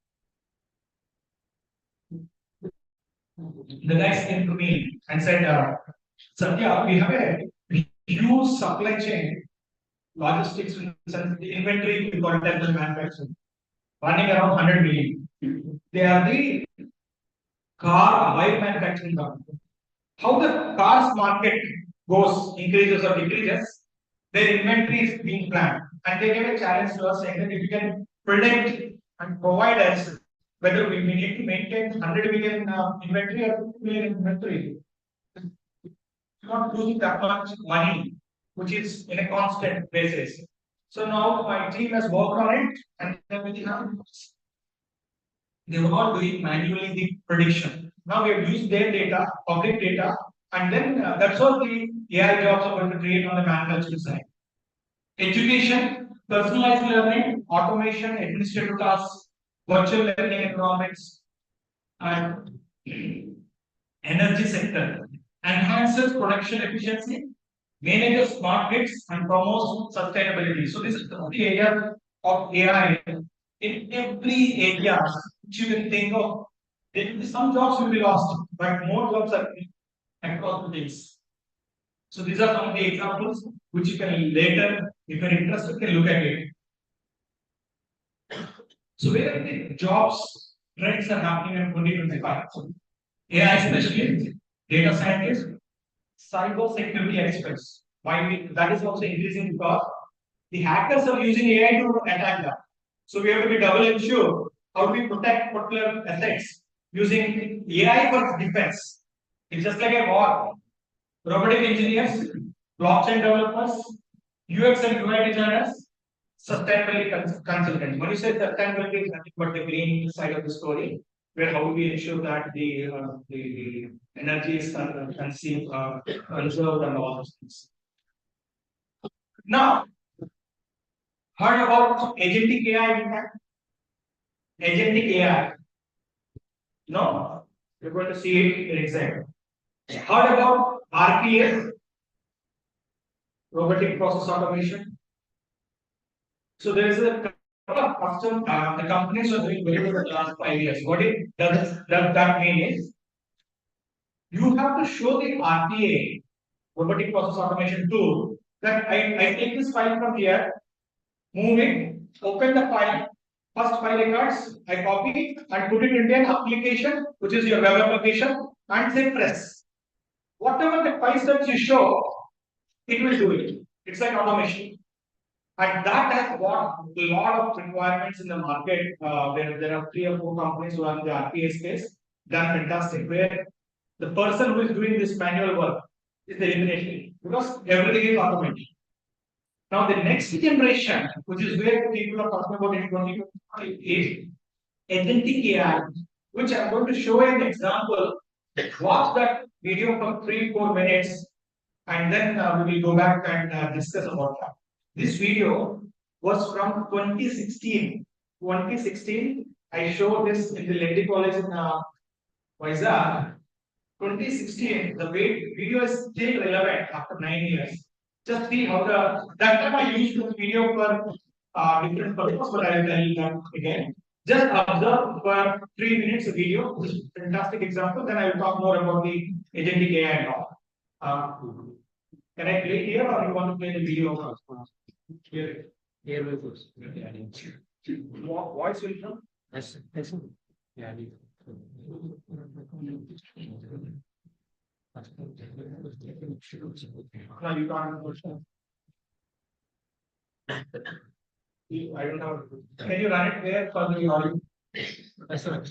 The guys came to me and said, Satya, we have a huge supply chain logistics inventory we call it as the manufacturing, running around 100 million. They are the car bike manufacturing company. How the cars market goes, increases or decreases, their inventory is being planned. And they gave a challenge to us saying that if you can predict and provide us whether we need to maintain 100 million inventory or 2 million inventory, not losing that much money, which is in a constant basis. So now my team has worked on it and they're very happy. They were not doing manually the prediction. Now we have used their data, public data, and then that's all the AI jobs are going to create on the manufacturing side. Education, personalized learning, automation, administrative tasks, virtual learning environments, and energy sector enhances production efficiency, manages smart grids, and promotes sustainability. So this is the area of AI in every area which you can think of. There will be some jobs will be lost, but more jobs are across the days. So these are some of the examples which you can later, if you're interested, can look at it. So where are the jobs trends are happening in 2025? So AI specialist, data scientist, cyber security experts. Why that is also increasing because the hackers are using AI to attack that. So we have to be double ensure how do we protect particular assets using AI for defense. It's just like a war. Robotic engineers, blockchain developers, UX and UI designers, sustainability consultants. When you say sustainability, is nothing but the green side of the story, where how do we ensure that the energy is conceived, conserved, and all those things. Now, heard about agentic AI impact? Agentic AI. No, you're going to see it in exam. Heard about RPS, robotic process automation. So there is a couple of custom the companies are doing very well in the last 5 years. What it does that mean is you have to show the RPA, robotic process automation tool, that I take this file from here, move it, open the file, first file records, I copy it and put it into an application, which is your web application, and say press. Whatever the files that you show, it will do it. It's like automation. And that has got a lot of requirements in the market. Where there are 3 or 4 companies who are in the RPA space. Done fantastic. Where the person who is doing this manual work is eliminated because everything is automated. Now the next generation, which is where people are talking about in 2025, is agentic AI, which I'm going to show you an example. Watch that video for 3-4 minutes, and then we will go back and discuss about that. This video was from 2016. 2016, I showed this in the Lady College in Vizag. 2016, the video is still relevant after 9 years. Just see how that time I used this video for different purpose, but I will tell you that again. Just observe for 3 minutes a video, which is a fantastic example. Then I will talk more about the agentic AI and all. Can I play here or you want to play the video? Here. Here will go. Voice will come? Yes. Yes. Yeah. No, you can't understand. I don't know. Can you run it there for the audio? Yes, sir.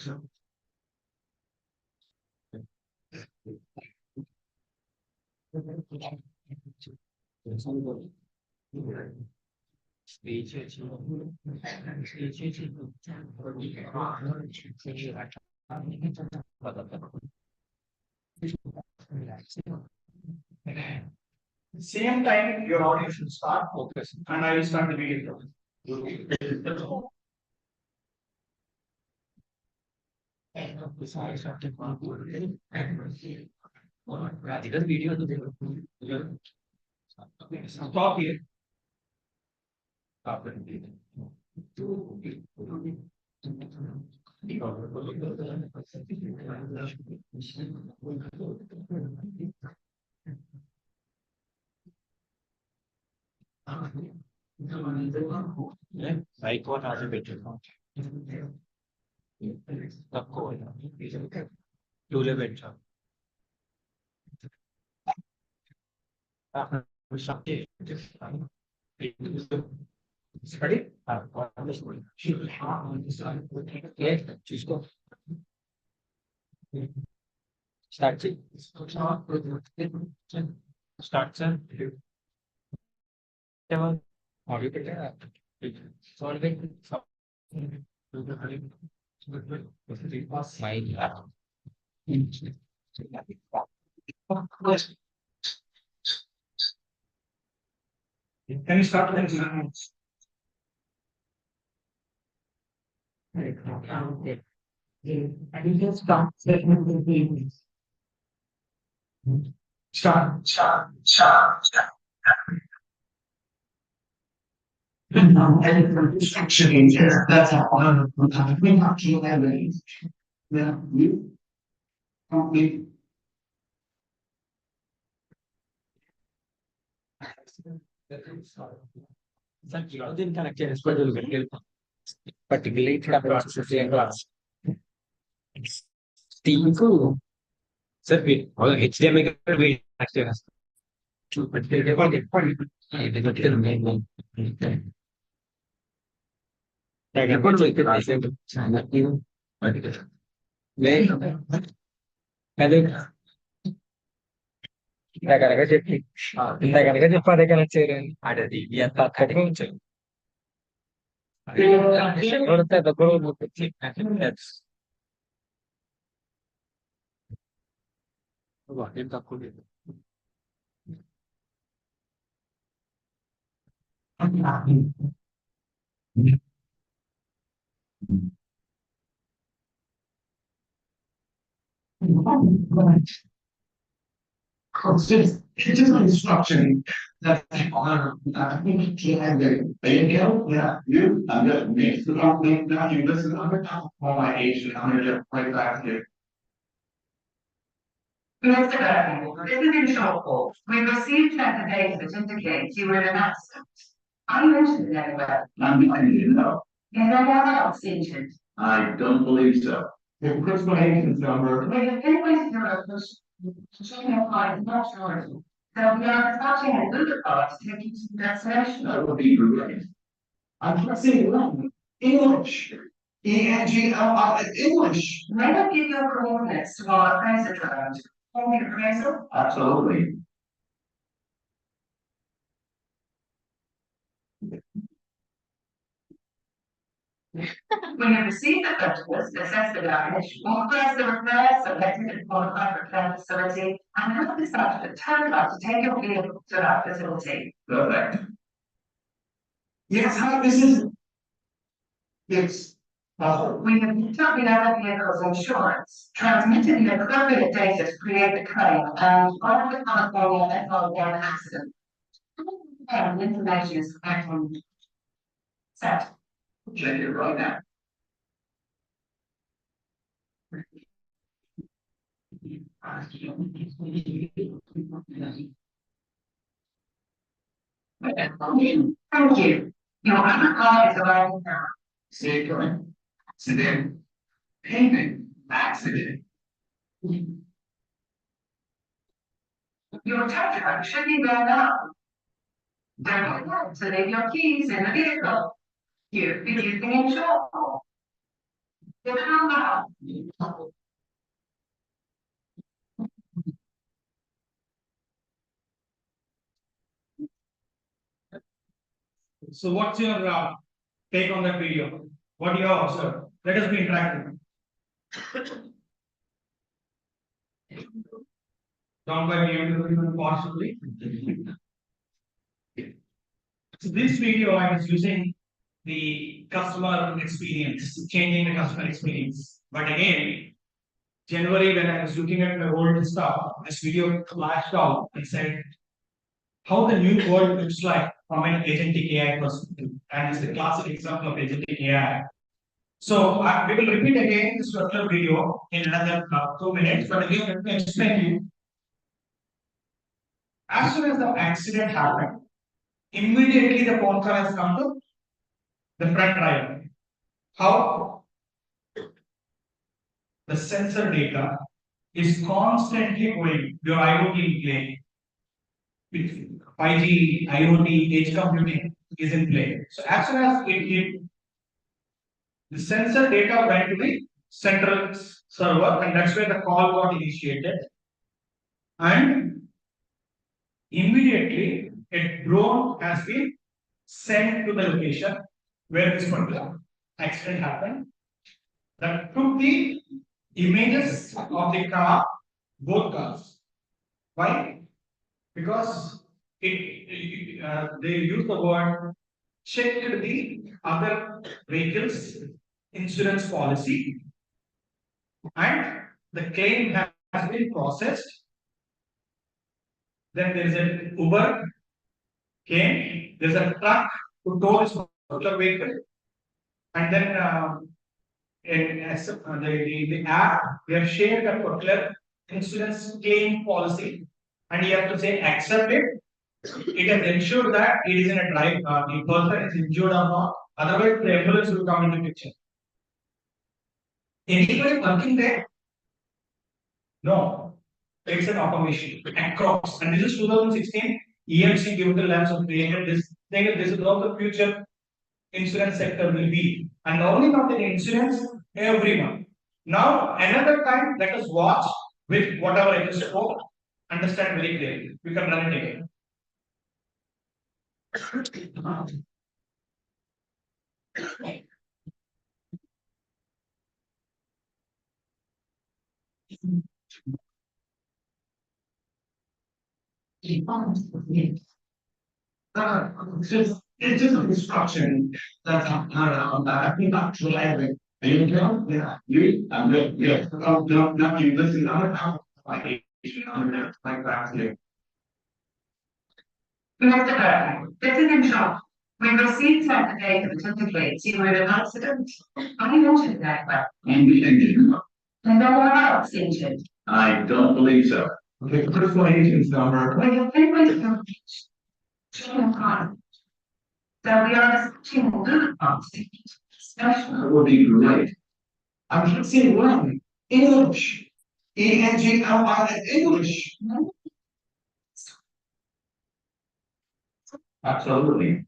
Same time your audio should start focus and I will start the video. Stop here. Icon has a better తక్కువ టూలే పెట్టా study చూసుకో start start sir audio పెట్టా Can you start with start. Instruction that's how we're not killing yeah, you complete. Then connected as well particularly class. Team cool. Sir, HDMI wait actually. But చెప్పి ఇంత కనుక చెప్పాలి connect చేయలేదు ఆడది ఎంత కటిగా ఉంచారు ఏం తక్కువ లేదు It's just an instruction that yeah, you, I'm just mixed it up, now you listen to the top of my age, and I'm gonna just right back here. Mr. Berkeley, this is in short form. We've received better data that indicates you were in an accident. Are you injured in any way? I didn't know. Is anyone else injured? I don't believe so. Your personal agent's number. We have pinpointed your location. Checking your flight is not yours. So we are dispatching an Uber car to take you to the destination. That would be great. I'm pressing English. English. May I give your coordinates to our appraiser driver? Call me appraisal? Absolutely. We have received the photographs, assessed the damage, authorized the repairs, selected and qualified repair facility, and have dispatched a tow truck to take your vehicle to that facility. Perfect. Yes, how this is. Yes. We have determined our vehicle's insurance, transmitted the appropriate data to create the claim, and on the California FR1 accident. And information is correct on Set. Check it right now. Thank you. Your call is arriving now. Stay going. Accident. Payment. Accident. Your tow truck should be there now. Don't forget to leave your keys in the vehicle. You've been using insurance. You come now. So what's your take on that video? What you have observed? Let us be interactive. Down by BMW possibly. So this video I was using the customer experience, changing the customer experience. But again, January when I was looking at my old stuff, this video flashed out and said how the new world looks like from an agentic AI perspective. And it's a classic example of agentic AI. So we will repeat again this particular video in another 2 minutes, but again let me explain to you. As soon as the accident happened, immediately the phone call has come to the front driver. How? The sensor data is constantly going, your IoT play. With 5G, IoT, edge computing is in play. So as soon as it hit, the sensor data went to the central server, and that's where the call got initiated. And immediately a drone has been sent to the location where this particular accident happened. That took the images of the car, both cars. Why? Because they use the word checked the other vehicles insurance policy, and the claim has been processed. Then there is an Uber came, there's a truck to tow this particular vehicle, and then the app we have shared a particular insurance claim policy, and you have to say accept it. It has ensured that it is in a drive, the person is injured or not. Otherwise, the ambulance will come into picture. Anybody working there? No. It's an automation across. And this is 2016. EMC given the lens of created this. This is how the future insurance sector will be. And only not in insurance, everyone. Now, another time, let us watch with whatever I just spoke. Understand very clearly. We can run it again. It's just a instruction that's I think not reliable. You know, yeah, yeah. No, you listen. Like that. Mr. Burton, this is in short. We received some data that indicates you were in an accident. I mentioned that, but And we can no one else injured. I don't believe so. Okay, personal agent's number. Well, your favorite is children crime. So we are discussing the policy. Special. That would be great. I can't say when. English. ENGLI English. Absolutely.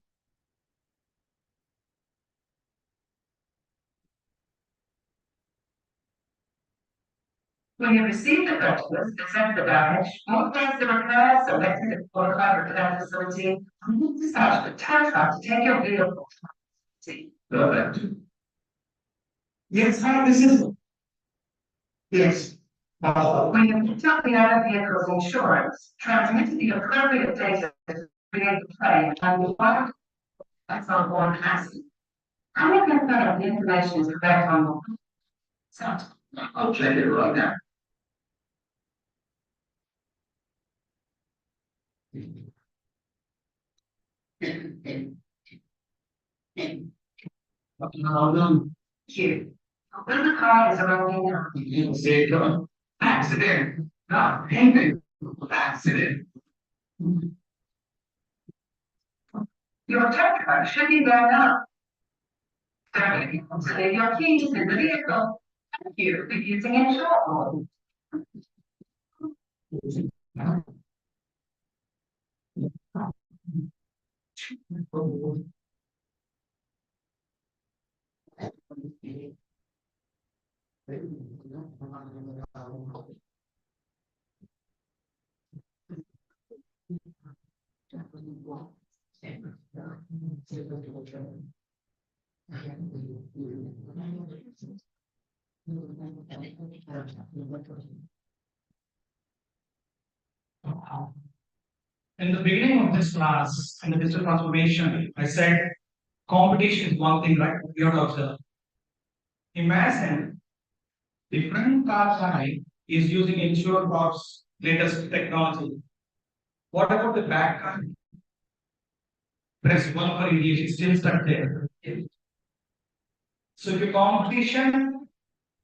When you receive the purchase, accept the damage, authorize the repair, selected and qualified repair facility, and dispatch the tow truck to take your vehicle. Perfect. Yes, hi, this is. Yes. When you picked up the other vehicle's insurance, transmitted the appropriate data to create the claim and the one that's on one accident. How do you confirm the information is correct on the site? I'll check it right now. Q. When the car is rolling down. You say, accident, not payment, accident. Your tow truck should be going up. Thirdly, leave your keys in the vehicle. Thank you for using insurance. In the beginning of this class, in the digital transformation, I said competition is one thing, right? You have to observe. Imagine different car guy is using Insure Box latest technology. What about the back car? Press one for immediate, still stuck there. So if your competition,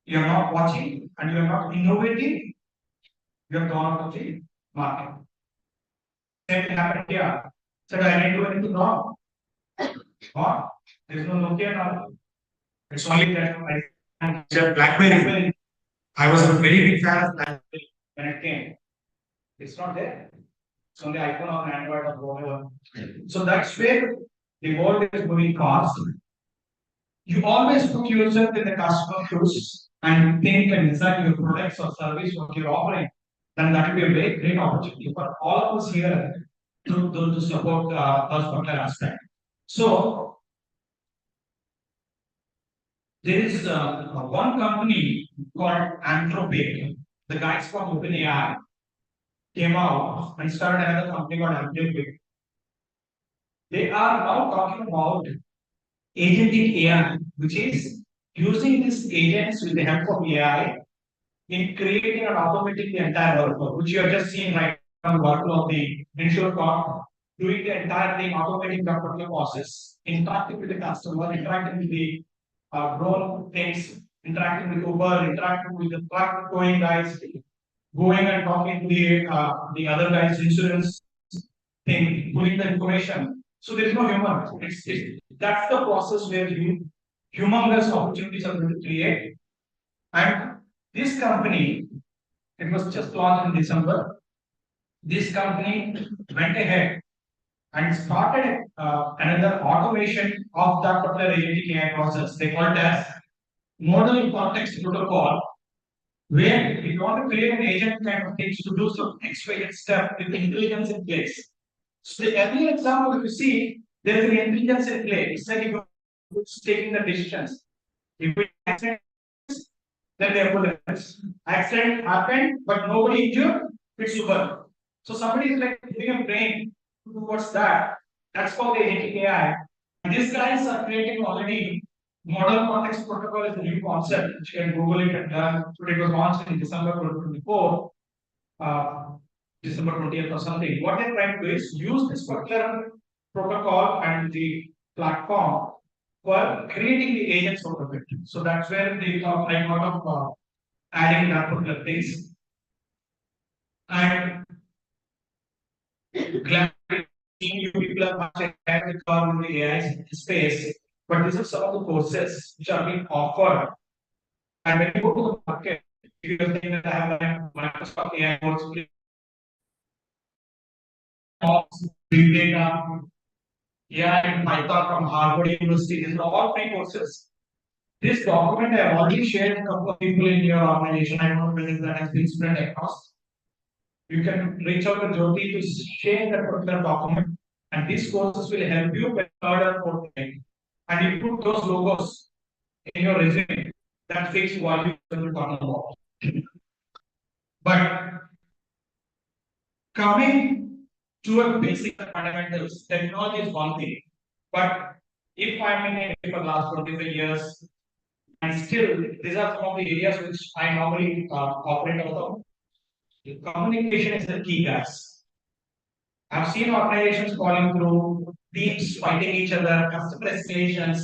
you're not watching and you're not innovating, you're gone out of the market. Same thing happened here. Said I didn't do anything wrong. What? There's no Nokia now. It's only that I said BlackBerry. I was a very big fan of BlackBerry when it came. It's not there. It's only iPhone or Android or whatever. So that's where the world is moving fast. You always put yourself in the customer shoes and think and design your products or service what you're offering. Then that will be a very great opportunity for all of us here to support us from that aspect. So there is one company called Anthropic. The guys from OpenAI came out and started another company called Anthropic. They are now talking about agentic AI, which is using these agents with the help of AI in creating and automating the entire workflow, which you have just seen right now, the workflow of the insured car, doing the entire thing, automating that particular process, interacting with the customer, interacting with the drone things, interacting with Uber, interacting with the truck going guys, going and talking to the other guys' insurance thing, putting the information. So there is no human. That's the process where humongous opportunities are going to create. And this company, it was just launched in December. This company went ahead and started another automation of that particular agentic AI process. They call it as model context protocol, where if you want to create an agent kind of things to do some X-way step with intelligence in place. So the earlier example, if you see, there is an intelligence in play. It's like it's taking the decisions. If it accident, then they have to accident happened, but nobody injured, it's super. So somebody is like giving a brain towards that. That's called the agentic AI. And these guys are creating already model context protocol is a new concept, which you can Google it and learn. So it was launched in December 2024. December 20th or something. What they're trying to do is use this particular protocol and the platform for creating the agents out of it. So that's where they are trying out of adding that particular things. And glad you people are much ahead with the AI space, but these are some of the courses which are being offered. And when you go to the market, if you're saying that I have Microsoft AI course, big data, AI and Python from Harvard University. These are all free courses. This document I have already shared with a couple of people in your organization. I don't know whether that has been spread across. You can reach out to Jyoti to share that particular document, and these courses will help you with further coaching. And you put those logos in your resume. That speaks volumes when you're talking about. But coming to a basic fundamentals, technology is one thing. But if I'm in it for the last 25 years, and still these are some of the areas which I normally operate out of. Communication is the key, guys. I've seen organizations calling through teams fighting each other, customer escalations,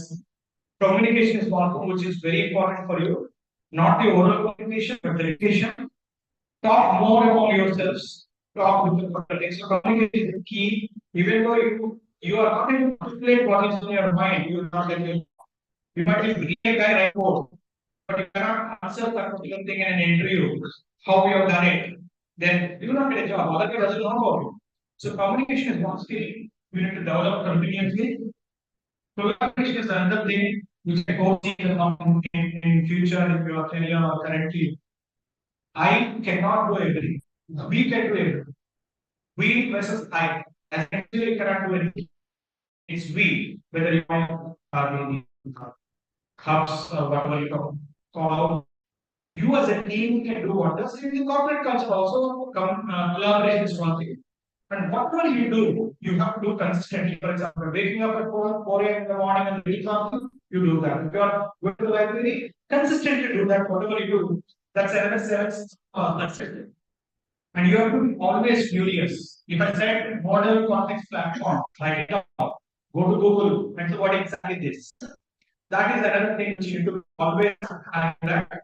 Communication is one thing which is very important for you. Not the oral communication, but the education. Talk more about yourselves. Talk with the context. So communication is key. Even though you are not able to articulate what is in your mind, you are not able. You might be a guy right now, but you cannot answer that particular thing in an interview. How you have done it, then you will not get a job. Other people doesn't know about you. So communication is one skill you need to develop continuously. Communication is another thing which I foresee in future if you are career or currently. I cannot do everything. We can do everything. We versus I. As actually cannot do anything. It's we. Whether you want the hubs or whatever you call. You as a team can do wonders. In the corporate culture also, collaboration is one thing. And whatever you do, you have to do consistently. For example, waking up at 4 a.m. in the morning and reading something, you do that. If you are going to the library, consistently do that. Whatever you do, that's another sense. That's it. And you have to be always curious. If I said model context platform, like go to Google and see what exactly this. That is another thing which you should always have that.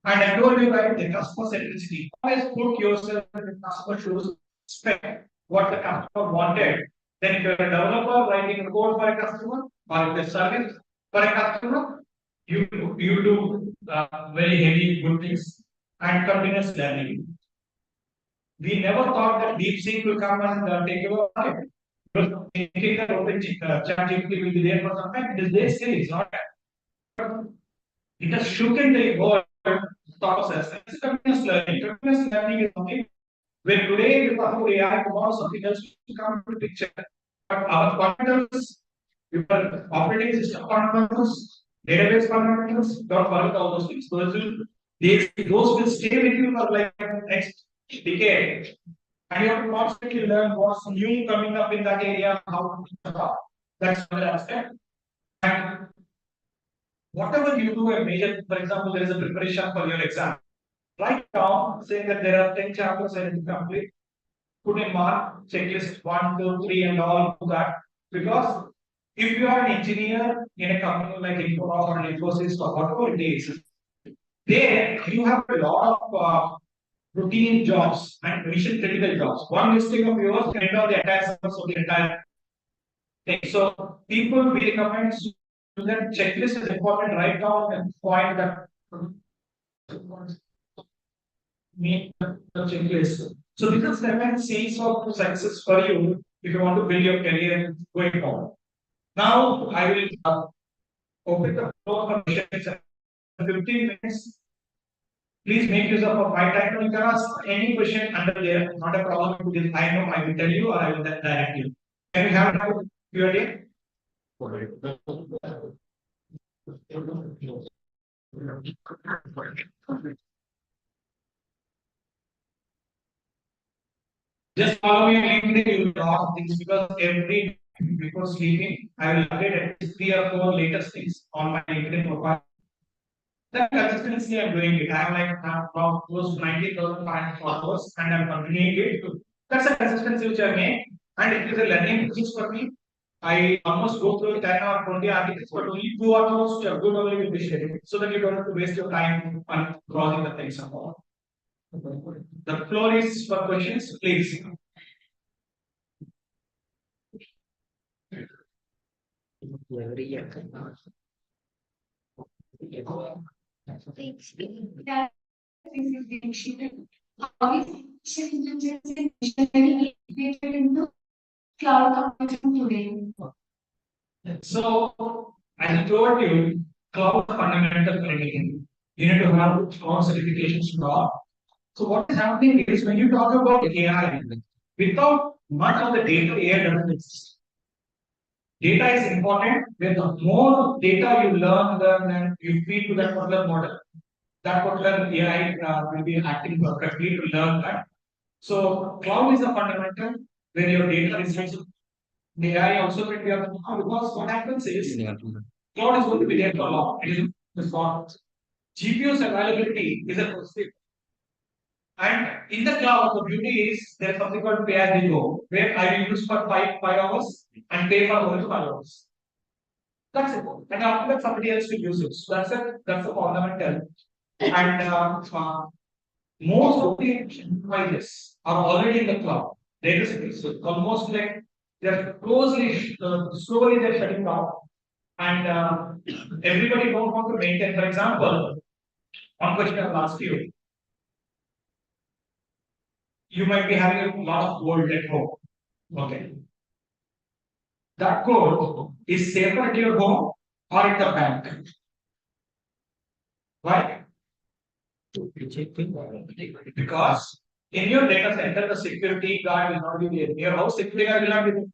And I told you right, the customer centricity. Always put yourself in the customer shoes, expect what the customer wanted. Then if you're a developer writing a code for a customer, or if a service for a customer, you do very heavy good things and continuous learning. We never thought that DeepSeek will come and take over market. Because thinking that open ChatGPT will be there for some time, it is there still, it's not. It has shooken the world process. It's continuous learning. Continuous learning is something where today we talk about AI, tomorrow something else will come into the picture. But our fundamentals, your operating system fundamentals, database fundamentals, don't forget all those things. Those will stay with you for like next decade. And you have to constantly learn what's new coming up in that area, how to talk. That's another aspect. And whatever you do a major, for example, there is a preparation for your exam. Right now, saying that there are 10 chapters I need to complete, put in mark, checklist 1, 2, 3, and all do that. Because if you are an engineer in a company like Infosys or Infosys or whatever it is, there you have a lot of routine jobs and mission critical jobs. One mistake of yours can end on the entire service of the entire thing. So people we recommend that checklist is important. Write down and point that meet the checklist. So this is 7 C's of success for you if you want to build your career going on. Now I will open the floor for questions. 15 minutes. Please make use of my time. You can ask any question under there. Not a problem. Because I know I will tell you or I will direct you. Can we have a Q&A? Just follow me on LinkedIn. You will know things because every before sleeping, I will update at least 3 or 4 latest things on my LinkedIn profile. That consistency I'm doing it. I have like about close to 90,500 followers and I'm continuing it. That's a consistency which I made. And it is a learning process for me. I almost go through 10 or 20 articles, but only 2 or those which are good only will be shared. So that you don't have to waste your time on browsing the things and all. The floor is for questions, please. Cloud computing today. So, as I told you, cloud is fundamental for anything. You need to have strong certifications to all. So, what is happening is when you talk about AI, without much of the data, AI doesn't exist. Data is important. Where the more data you learn and you feed to that particular model, that particular AI will be acting perfectly to learn that. So, cloud is a fundamental where your data resides. The AI also will be able to, because what happens is cloud is going to be there for long. It is not. GPU's availability is a positive. And in the cloud, the beauty is there is something called pay as you go, where I will use for five hours and pay for only 5 hours. That's it. And after that, somebody else will use it. So that's it. That's the fundamental. And most of the enterprises are already in the cloud. Data centers, so almost like they're closely, slowly they're shutting down. And everybody don't want to maintain. For example, one question I'll ask you. You might be having a lot of gold at home. Okay. That gold is safer at your home or at the bank. Why? Because in your data center, the security guard will not be there. In your house, security guard will not be there.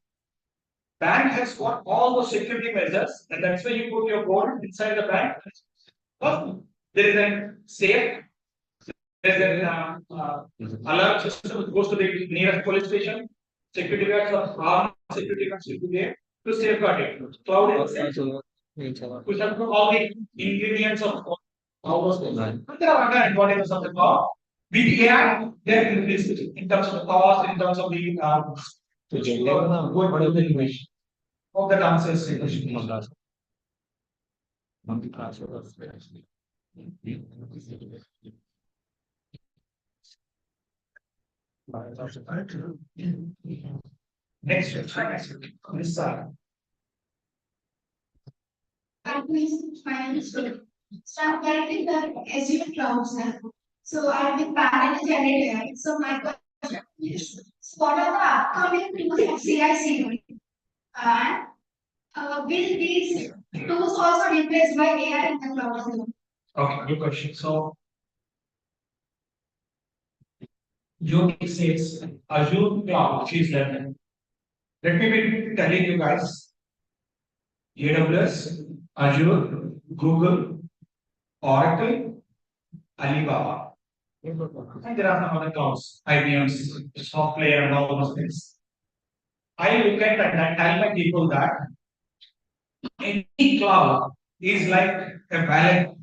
Bank has got all those security measures, and that's why you put your gold inside the bank. But there is a safe, there is an alarm system which goes to the nearest police station. Security guards are armed security guards will be there to safeguard it. Cloud is which have got all the ingredients of all those things. But there are other advantages of the cloud. With AI, there is in terms of the cost, in terms of the good innovation. Hope that answers the question. Next, this side. So I'm currently the Azure clouds now. So I've been planning to generate AI. So my question is, so what are the upcoming tools of CI/CD? And will these tools also be replaced by AI in the cloud? Okay, good question. So, Yogi says Azure cloud, she's learning. Let me be telling you guys AWS, Azure, Google, Oracle, Alibaba. And there are some other clouds, IBM's software and all those things. I look at that and tell my people that any cloud is like a valet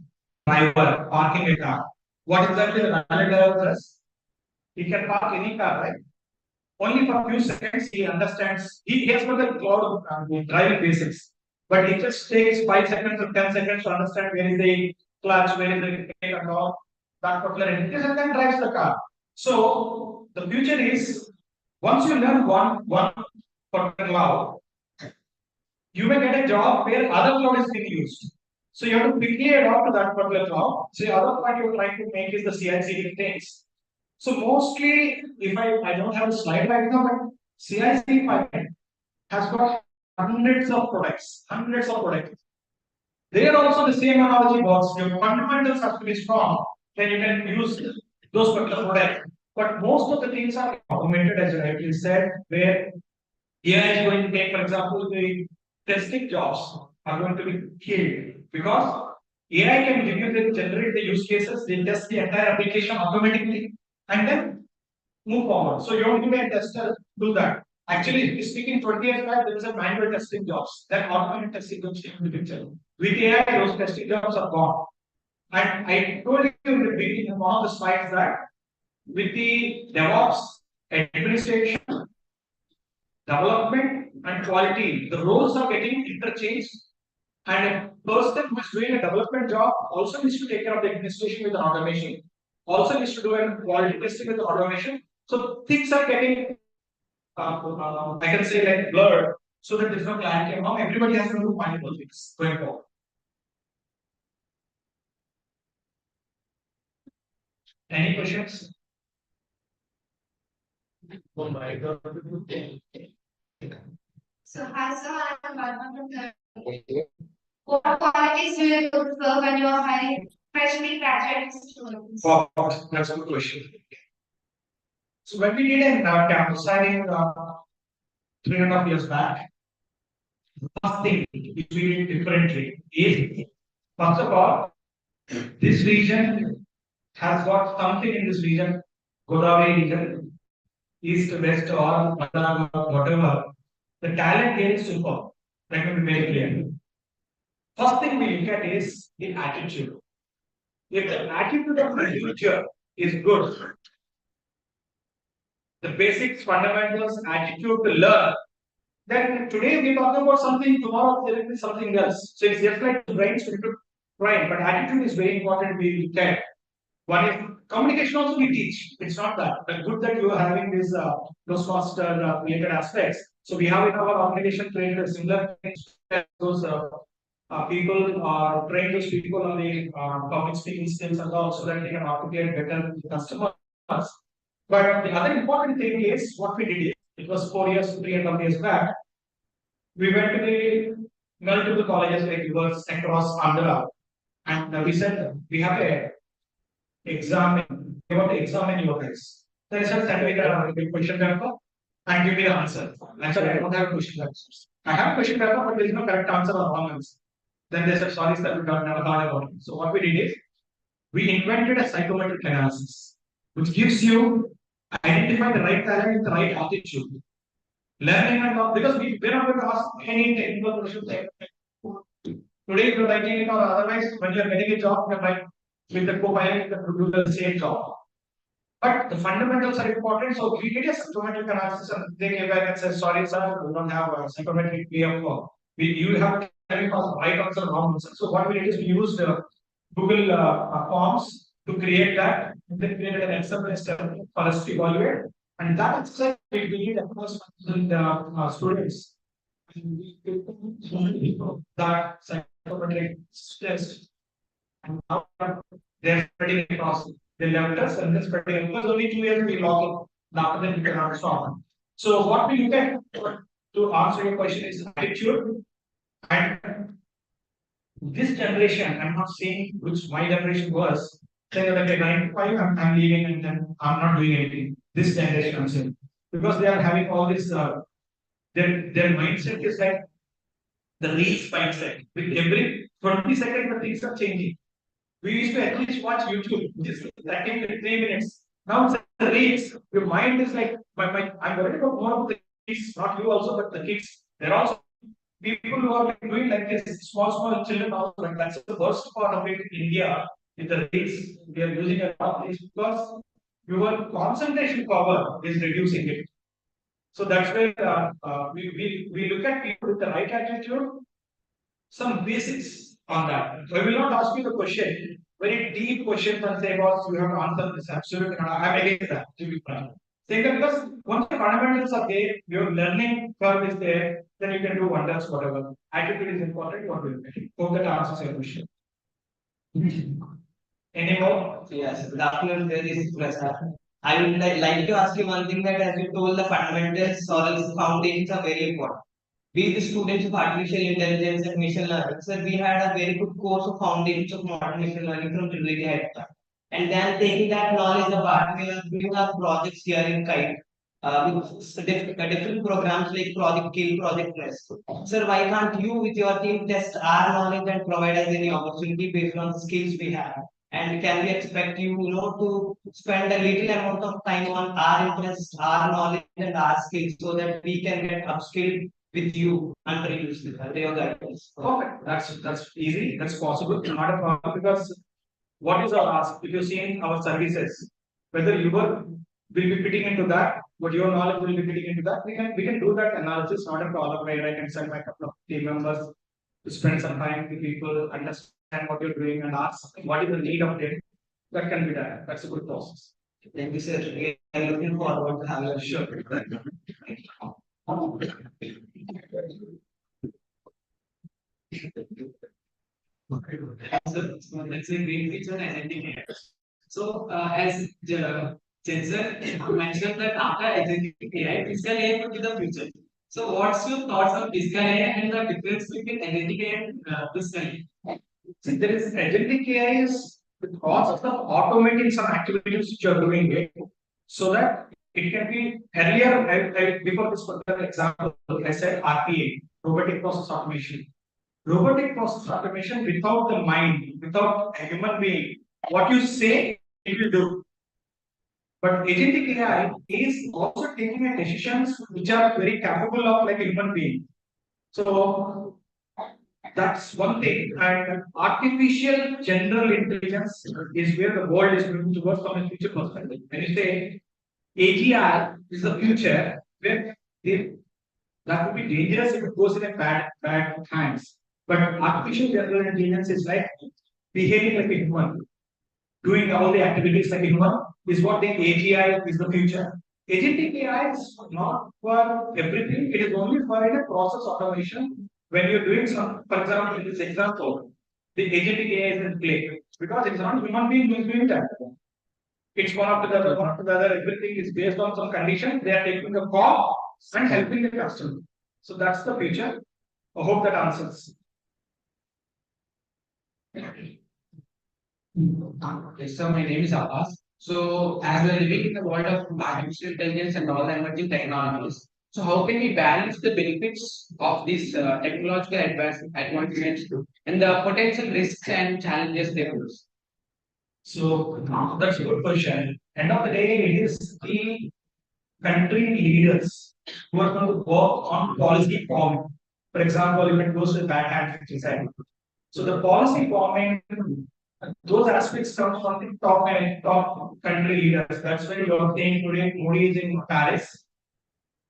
driver parking a car. What exactly the valet driver does? He can park any car, right? Only for a few seconds he understands. He has got the cloud driving basics, but it just takes 5 seconds or 10 seconds to understand where is the clutch, where is the brake and all that particular entity, and then drives the car. So the future is once you learn one particular cloud, you may get a job where other cloud is being used. So you have to quickly adopt to that particular cloud. So the other point you're trying to make is the CI/CD things. So mostly, if I don't have a slide right now, but CI/CD pipeline has got hundreds of products, hundreds of products. There also the same analogy works. Your fundamentals have to be strong, then you can use those particular products. But most of the things are automated, as I rightly said, where AI is going to take, for example, the testing jobs are going to be killed because AI can give you the generate the use cases, they test the entire application automatically, and then move forward. So you don't need a tester do that. Actually, speaking 20 years back, there was a manual testing jobs. Then automated testing jobs came into the picture. With AI, those testing jobs are gone. And I told you in the beginning in one of the slides that with the DevOps, administration, development, and quality, the roles are getting interchanged. And a person who is doing a development job also needs to take care of the administration with an automation. Also needs to do a quality testing with the automation. So things are getting, I can say, like blurred, so that there's no clarity among everybody has to do multiple things going forward. Any questions? Oh my God. So as a what qualities do you look for when you are hiring freshly graduate students? Wow, that's a good question. So when we did a campus signing 3.5 years back, first thing which we did differently is first of all, this region has got something in this region, Godavari region, east, west, or whatever. The talent here is super. Let me be very clear. First thing we look at is the attitude. If the attitude of the teacher is good, the basics, fundamentals, attitude to learn, Then today we talk about something, tomorrow there will be something else. So it's just like the brain should be trained, but attitude is very important. We can. One is communication also we teach. It's not that. But good that you are having these those faster related aspects. So we have in our organization trained a similar things. Those people are trained those people on the public speaking skills and all, so that they can articulate better to customers. But the other important thing is what we did. It was 4 years, 3.5 years back. We went to the multiple colleges like yours across Andhra, and we said we have a examine. We want to examine your guys. Then I said, send me the question paper and give me the answer. I said, I don't have a question paper. I have a question paper, but there is no correct answer or wrong answer. Then they said, sorry, sir, we don't never thought about it. So what we did is we invented a psychometric analysis, which gives you identify the right talent with the right attitude. Learning and all, because we're not going to ask any technical questions like today if you're writing it or otherwise when you're getting a job, you're like with the co-pilot, you can do the same job. But the fundamentals are important. So we did a psychometric analysis and they came back and said, sorry, sir, we don't have a psychometric way of you have to tell us right answer, wrong answer. So what we did is we used Google Forms to create that. And then created an Excel test for us to evaluate. And that exercise we did across the students. And we did that psychometric test. And now they're spreading across. They left us and then spreading across. Only 2 years we log in. After that, we cannot stop. So what we look at to answer your question is attitude. And this generation, I'm not saying which my generation was, saying that okay, 9 to 5, I'm leaving and then I'm not doing anything. This generation, I'm saying. Because they are having all this, their mindset is like the reels mindset. With every 20 seconds, the things are changing. We used to at least watch YouTube, just 30 to 3 minutes. Now it's the reels. Your mind is like, I'm worried about more of the kids, not you also, but the kids. They're also people who are doing like this, small children also. Like that's the worst part of it in India. In the reels, we are using a lot of this because your concentration power is reducing it. So that's why we look at people with the right attitude, some basics on that. So I will not ask you the question, very deep questions and say, boss, you have to answer this. Absolutely not. I'm against that, to be frank. Saying that because once the fundamentals are there, your learning curve is there, then you can do wonders, whatever. Attitude is important, what will you hope that answers your question. Any more? Yes, good afternoon, this is Prasad. I would like to ask you one thing that as you told the fundamentals or else foundations are very important. We the students of artificial intelligence and machine learning, so we had a very good course of foundations of modern machine learning from Trinity Head Start. And then taking that knowledge apart, we are doing our projects here in Kite. With different programs like Project Kill, Project Rest. Sir, why can't you with your team test our knowledge and provide us any opportunity based on the skills we have? And can we expect you, to spend a little amount of time on our interests, our knowledge, and our skills so that we can get upskilled with you under your guidance? Perfect. That's easy. That's possible. Not a problem because what is our ask? If you're seeing our services, whether you will be fitting into that, what your knowledge will be fitting into that, we can do that analysis. Not a problem. Where I can send my couple of team members to spend some time with people, understand what you're doing, and ask what is the need of it. That can be done. That's a good process. Thank you, sir. I'm looking forward to having you. Sure. So let's say green feature and identity. So as Chenzer mentioned that after agentic AI, physical AI could be the future. So what's your thoughts on physical AI and the difference between agentic AI and physical AI? See, there is agentic AI is the cost of automating some activities which you are doing it, so that it can be earlier. Before this particular example, I said RPA, robotic process automation. Robotic process automation without the mind, without a human being. What you say, it will do. But agentic AI is also taking decisions which are very capable of like a human being. So that's one thing. And artificial general intelligence is where the world is moving towards from a future perspective. When you say AGI is the future, where the That would be dangerous if it goes in a bad hands. But artificial general intelligence is like behaving like a human, doing all the activities like a human is what the AGI is the future. Agentic AI is not for everything, it is only for a process automation. When you're doing some, for example, in this example, the agentic AI is in play because it's not human being who is doing that. It's one after the other, everything is based on some condition. They are taking the call and helping the customer. So that's the future. I hope that answers. Yes, sir, my name is Abbas. So, as we are living in the world of artificial intelligence and all emerging technologies, so how can we balance the benefits of these technological advancements and the potential risks and challenges they pose? So that's a good question. End of the day, it is the country leaders who are going to work on policy forming. For example, if it goes to bad hand side. So the policy forming, those aspects come from the top country leaders. That's why you are saying today Modi is in Paris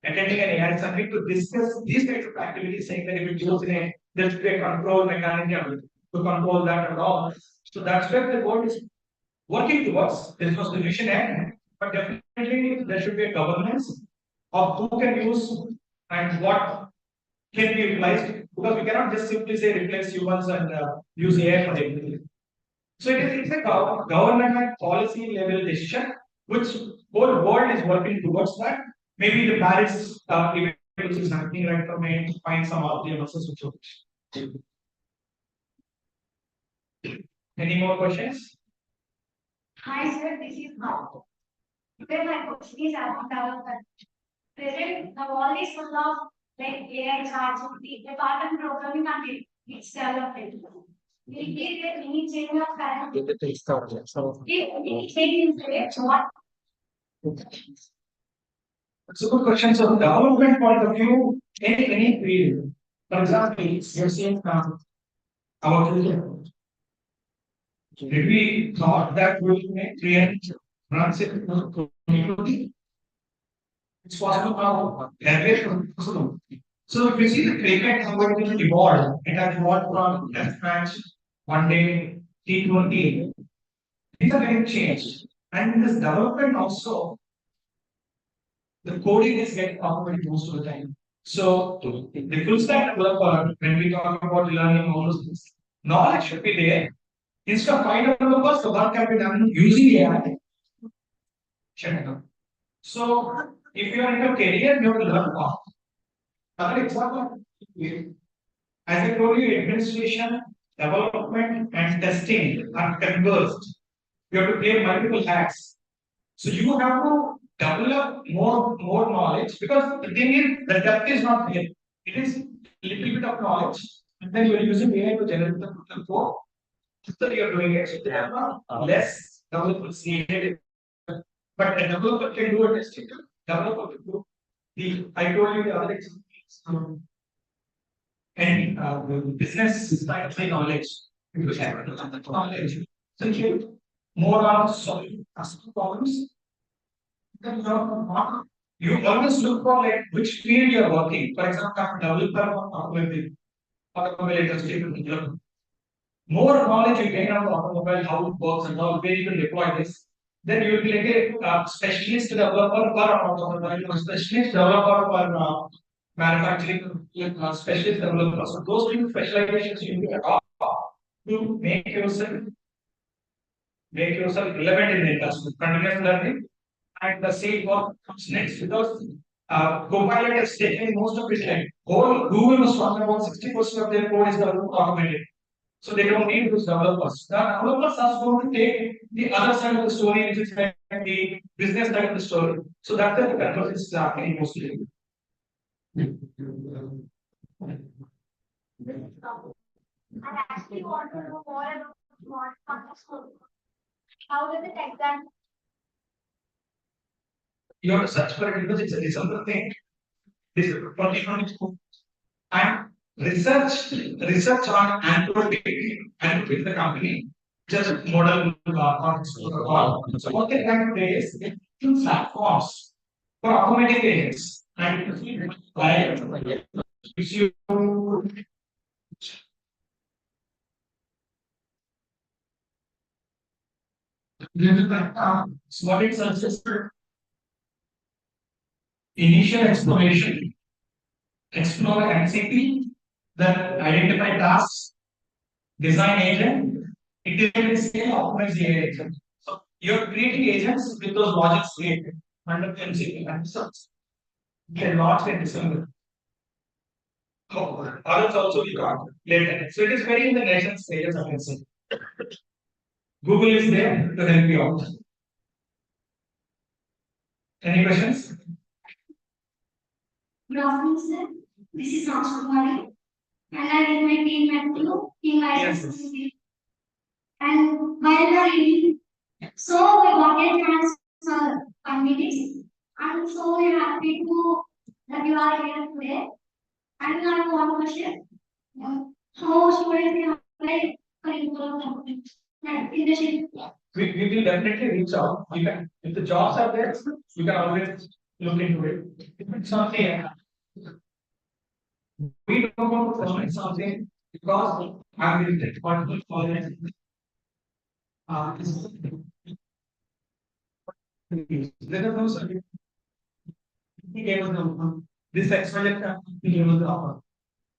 attending an AI summit to discuss these types of activities, saying that if it goes in a there should be a control mechanism to control that and all. So that's where the world is working towards. This was the mission end, but definitely there should be a governance of who can use and what can be utilized because we cannot just simply say replace humans and use AI for everything. So it's a government and policy level decision which whole world is working towards that. Maybe the Paris event which is happening right now may find some of the answers which. Any more questions? Hi, sir, this is Bhav. Today my question is about development. Present, the world is full of like AI charts, the part of programming and it's development. Will be there any change of time? If any change is there, what? It's a good question. So, development point of view, any field, for example, you're seeing our children. Did we thought that we will make 300 runs in 2020? It's possible now. Earlier, possible. So if you see the cricket how it will evolve, it has evolved from test match, one day, T20. These are getting changed. And in this development also, the coding is getting automated most of the time. So the full stack developer, when we talk about learning all those things, knowledge should be there. Instead of 5 developers, the work can be done using AI. So if you are in a career, you have to learn more. Another example, as I told you, administration, development, and testing are converged. You have to play multiple hats. So you have to develop more knowledge because the thing is the depth is not there. It is little bit of knowledge, and then you are using AI to generate the code. So you are doing it. So there are less developers needed. But a developer can do a testing. Developer can do the I told you the other examples. And business side knowledge. You have knowledge. So you more on solving customer problems. Then you always look for like which field you are working. For example, I'm a developer of automobile industry. More knowledge you gain on automobile, how it works and how where you can deploy this. Then you will be like a specialist developer for automobile, specialist developer for manufacturing, specialist developer. So those two specializations you need to make yourself relevant in the industry. Continuous learning and the same what comes next because Copilot has taken most of its time. Whole Google was talking about 60% of their code is automated. So they don't need those developers. The developers are going to take the other side of the story, which is like the business side of the story. So that's the control is happening mostly. I actually want to know more about smart school. How does it exactly? You have to search for it because it's another thing. This is 2022. And research on Android the company just model so what they can do is platforms for automating agents And I wish you what it suggests initial exploration, explore MCP, then identify tasks, design agent, integrate scale, optimize the AI agent. So you're creating agents with those logics created under MCP and so get lost in December. Others also we got later. So it is very in the nascent stages, I can say. Google is there to help you out. Any questions? Good afternoon, sir. This is Rajkumari, and I did my team at team Yes. ISSC. And while we are reading, so we got a chance for communities, and so we are happy to that you are here today. And I have one question. How students can apply curriculum leadership? We will definitely reach out. You can, if the jobs are there, you can always look into it. If it's something we don't want to promote something because I'm in the department for it. There are no certificate. He gave us the offer. This expert he gave us the offer.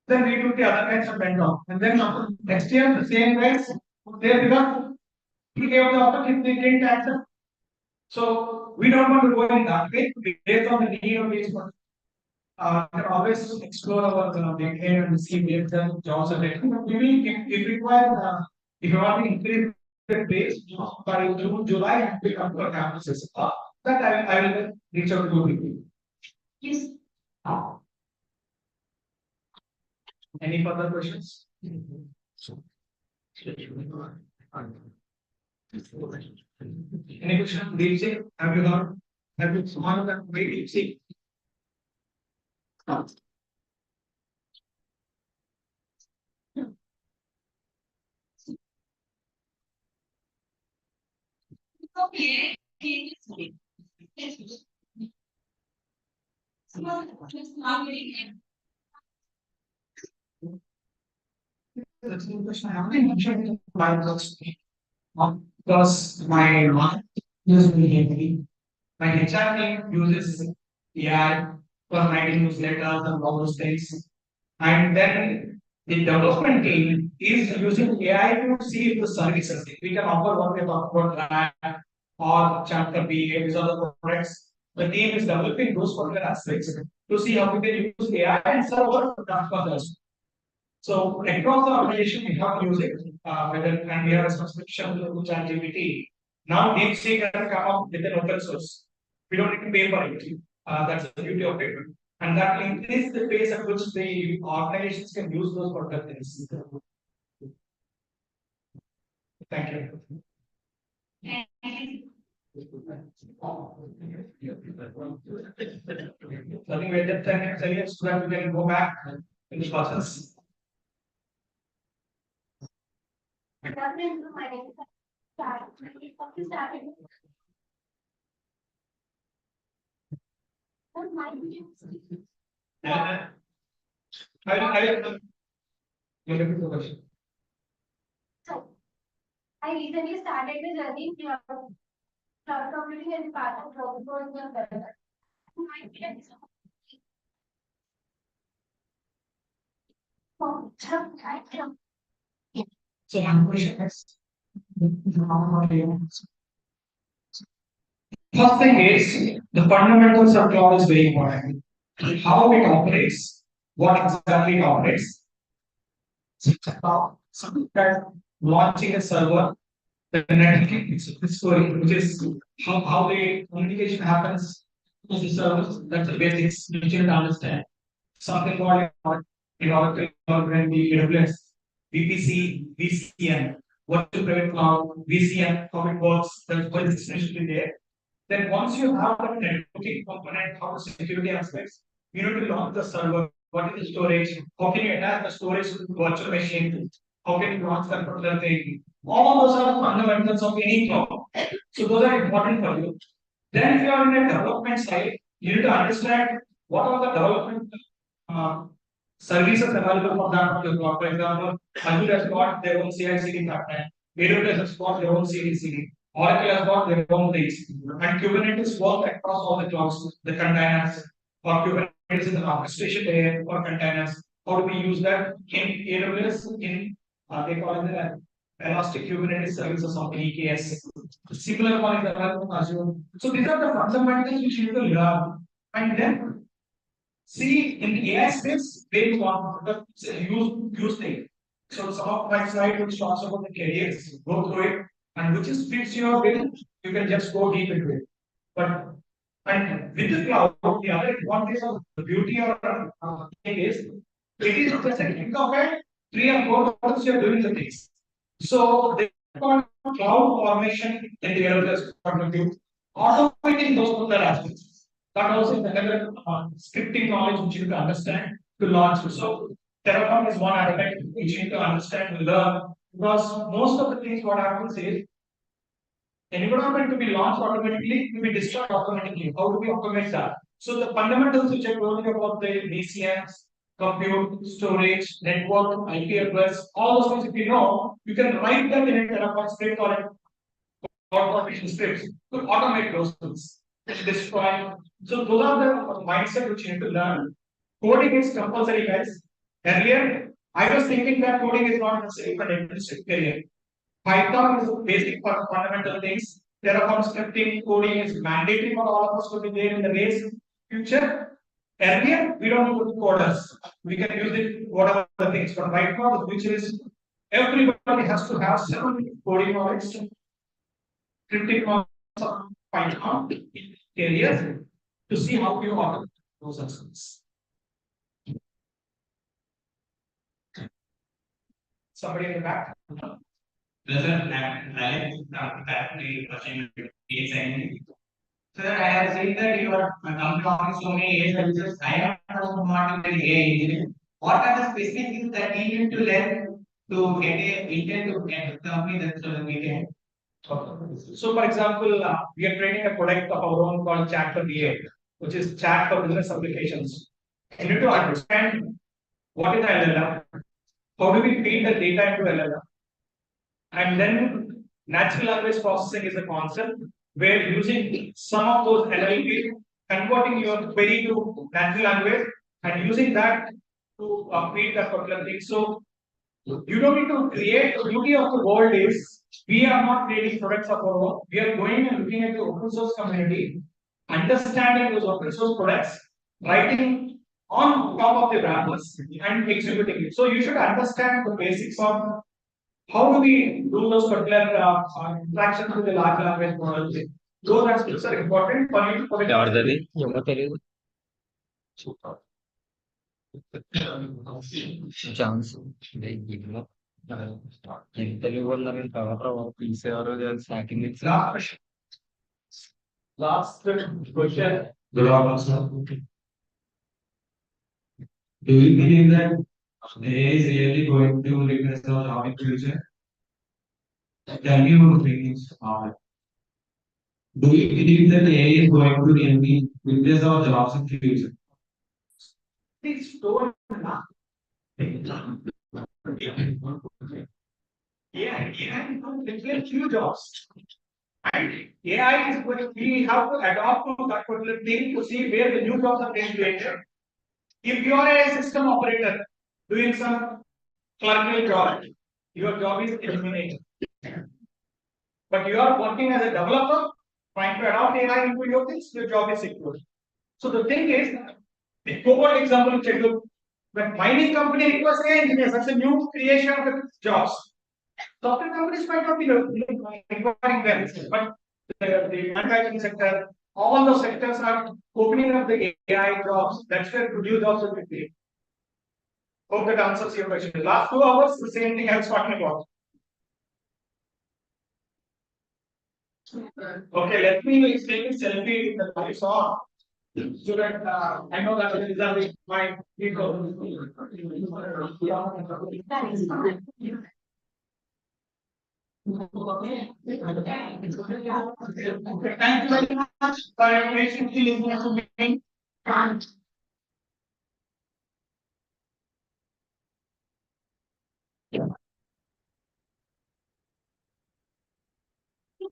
Then we took the other guys and went off. And then after next year, the same guys, they become he gave the offer if they didn't accept. So we don't want to go in that way based on the need of each one. We can always explore our LinkedIn and see where the jobs are there. We will, if required, if you want to increase the base by June, July, we come to our campuses. That I will reach out to you. Yes. Any further questions? Any question? Deep Sea, have you heard? Have you one of them? Wait, Deep Sea. Okay. That's a good question. I haven't mentioned it by because my mom uses me heavily. My HR team uses AI for writing newsletters and all those things. And then the development team is using AI to see if the services we can offer what we talk about RAG or chapter B, these are the products. The team is developing those particular aspects to see how we can use AI and serve our customers. So across the organization, we have music, whether and we have a subscription to ChatGPT. Now DeepSeek has come up with an open source. We don't need to pay for it. That's the beauty of it. And that increases the pace at which the organizations can use those particular things. Thank you. So I think we're just 10 minutes earlier so that we can go back in this process. I question. So, I recently started the journey in cloud computing as part of Robot development. My friends. So one question is, first thing is the fundamentals of cloud is very important. How it operates, what exactly it operates. Launching a server, the networking it's the story, which is how the communication happens to the servers. That's the basics you need to understand. Something called in order to when the AWS, VPC, VCN, virtual private cloud, VCN, how it works, that's what is essentially there. Then once you have the networking component, how the security aspects, you need to launch the server, what is the storage, how can you attach the storage to the virtual machine, how can you launch that particular thing. All those are fundamentals of any cloud. So those are important for you. Then if you are in a development side, you need to understand what are the development services available for that particular block. For example, Azure has got their own CI/CD pipeline, AWS has got their own CI/CD, Oracle has got their own things, and Kubernetes work across all the clouds, the containers, or Kubernetes is the orchestration layer for containers. How do we use that in AWS? In they call it the Elastic Kubernetes Services of EKS. Similar one is available in Azure. So these are the fundamentals which you will learn, and then see in the AI space, where you want the use thing. So some of my slide which talks about the careers, go through it, and which is fits your bill, you can just go deep into it. But and with the cloud, the other advantage of the beauty of thing is it is just a think of it, 3 or 4 months you're doing the things. So they call cloud formation in the AWS point of view, automating those particular aspects. That also is another scripting knowledge which you need to understand to launch. So Terraform is one aspect which you need to understand and learn, because most of the things what happens is environment to be launched automatically, to be destroyed automatically. How do we automate that? So the fundamentals which I told you about the DCMs, compute, storage, network, IP address, all those things if you know, you can write them in a Terraform script or a automation scripts to automate those things. Destroy. So those are the mindset which you need to learn. Coding is compulsory, guys. Earlier, I was thinking that coding is not necessary for administrative career. Python is basic for fundamental things. Terraform scripting, coding is mandatory for all of us to be there in the race future. Earlier, we don't need coders. We can use it whatever the things. But right now, which is everybody has to have some coding knowledge, scripting knowledge of Python areas to see how you automate those aspects. Somebody in the back. Doesn't actually question so that I have seen that you are coming on so many AI services. I am not an AI engineer. What are the specific things that we need to learn to get a intent to get a company that so that we can? So, for example, we are creating a product of our own called Chat for BA, which is chat for business applications. You need to understand what is LLM, how do we feed the data into LLM, and then natural language processing is a concept where using some of those NLP, converting your query to natural language and using that to feed that particular thing. So you don't need to create. The beauty of the world is we are not creating products of our own. We are going and looking at the open source community, understanding those open source products, writing on top of the wrappers and executing it. So you should understand the basics of how do we do those particular interactions with the large language models. Those aspects are important for you to ఎవరిది ఏమో తెలియదు chance Telugu వాళ్ళని తర్వాత తీసేవారు starting last question. Good afternoon, sir. Do you believe that AI is really going to replace our job in future? Tell me your opinions on it. Do you believe that AI is going to really replace our jobs in future? Please don't AI will replace few jobs. And AI is going, we have to adopt to that particular thing to see where the new jobs are being created. If you are a system operator doing some clerical job, your job is eliminated. But you are working as a developer, trying to adopt AI into your things, your job is secure. So the thing is, the cobalt example which I took, when mining company requires AI engineers, that's a new creation of the jobs. Software companies might not be requiring them, but the manufacturing sector, all those sectors are opening up the AI jobs. That's where new jobs will be created. Hope that answers your question. The last 2 hours, the same thing I was talking about. Okay, let me take a selfie that I saw so that I know that these are my people. Thank you very much for your patiently listening to me.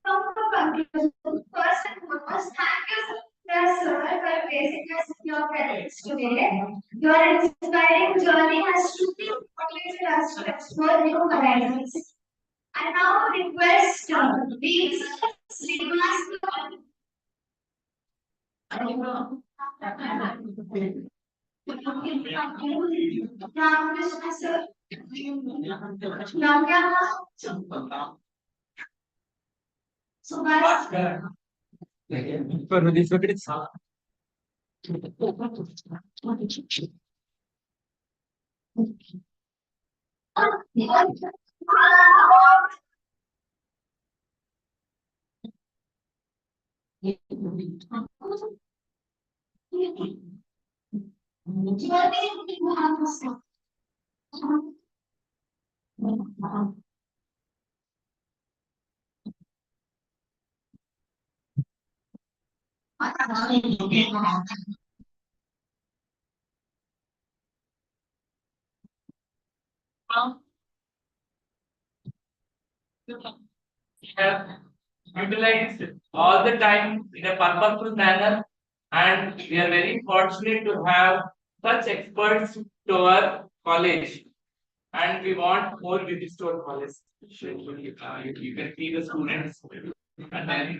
come to conclusion, first and foremost, thank you so much, sir, for placing us in your presence today. Your inspiring journey has truly motivated us to explore new horizons. I now request these Srinivas Ramakrishna sir, Ramya Subhash. For this one, it's have utilized all the time in a purposeful manner, and we are very fortunate to have such experts to our college. And we want more visits to our college. You can see the students. And then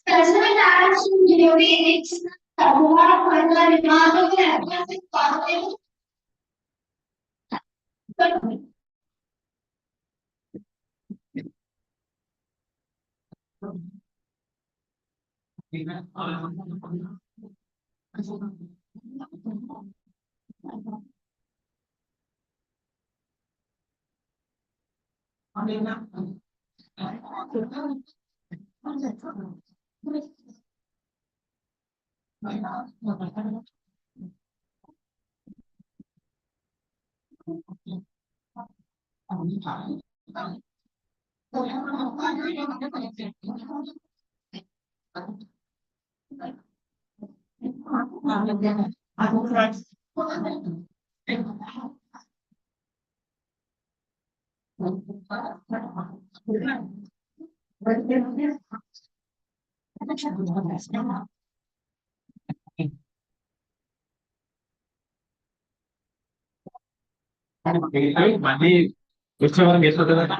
President action during its award for the remarkable academic quality. మళ్ళీ వచ్చే వారం వేసుకుంటుందా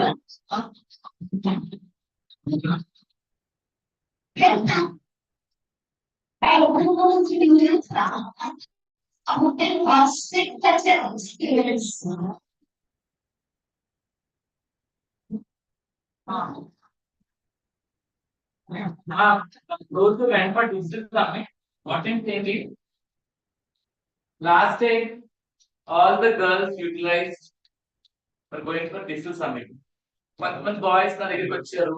those who went for digital summit, what I'm saying is, last time all the girls utilized for going for digital summit. కొంతమంది boys నా దగ్గరికి వచ్చారు,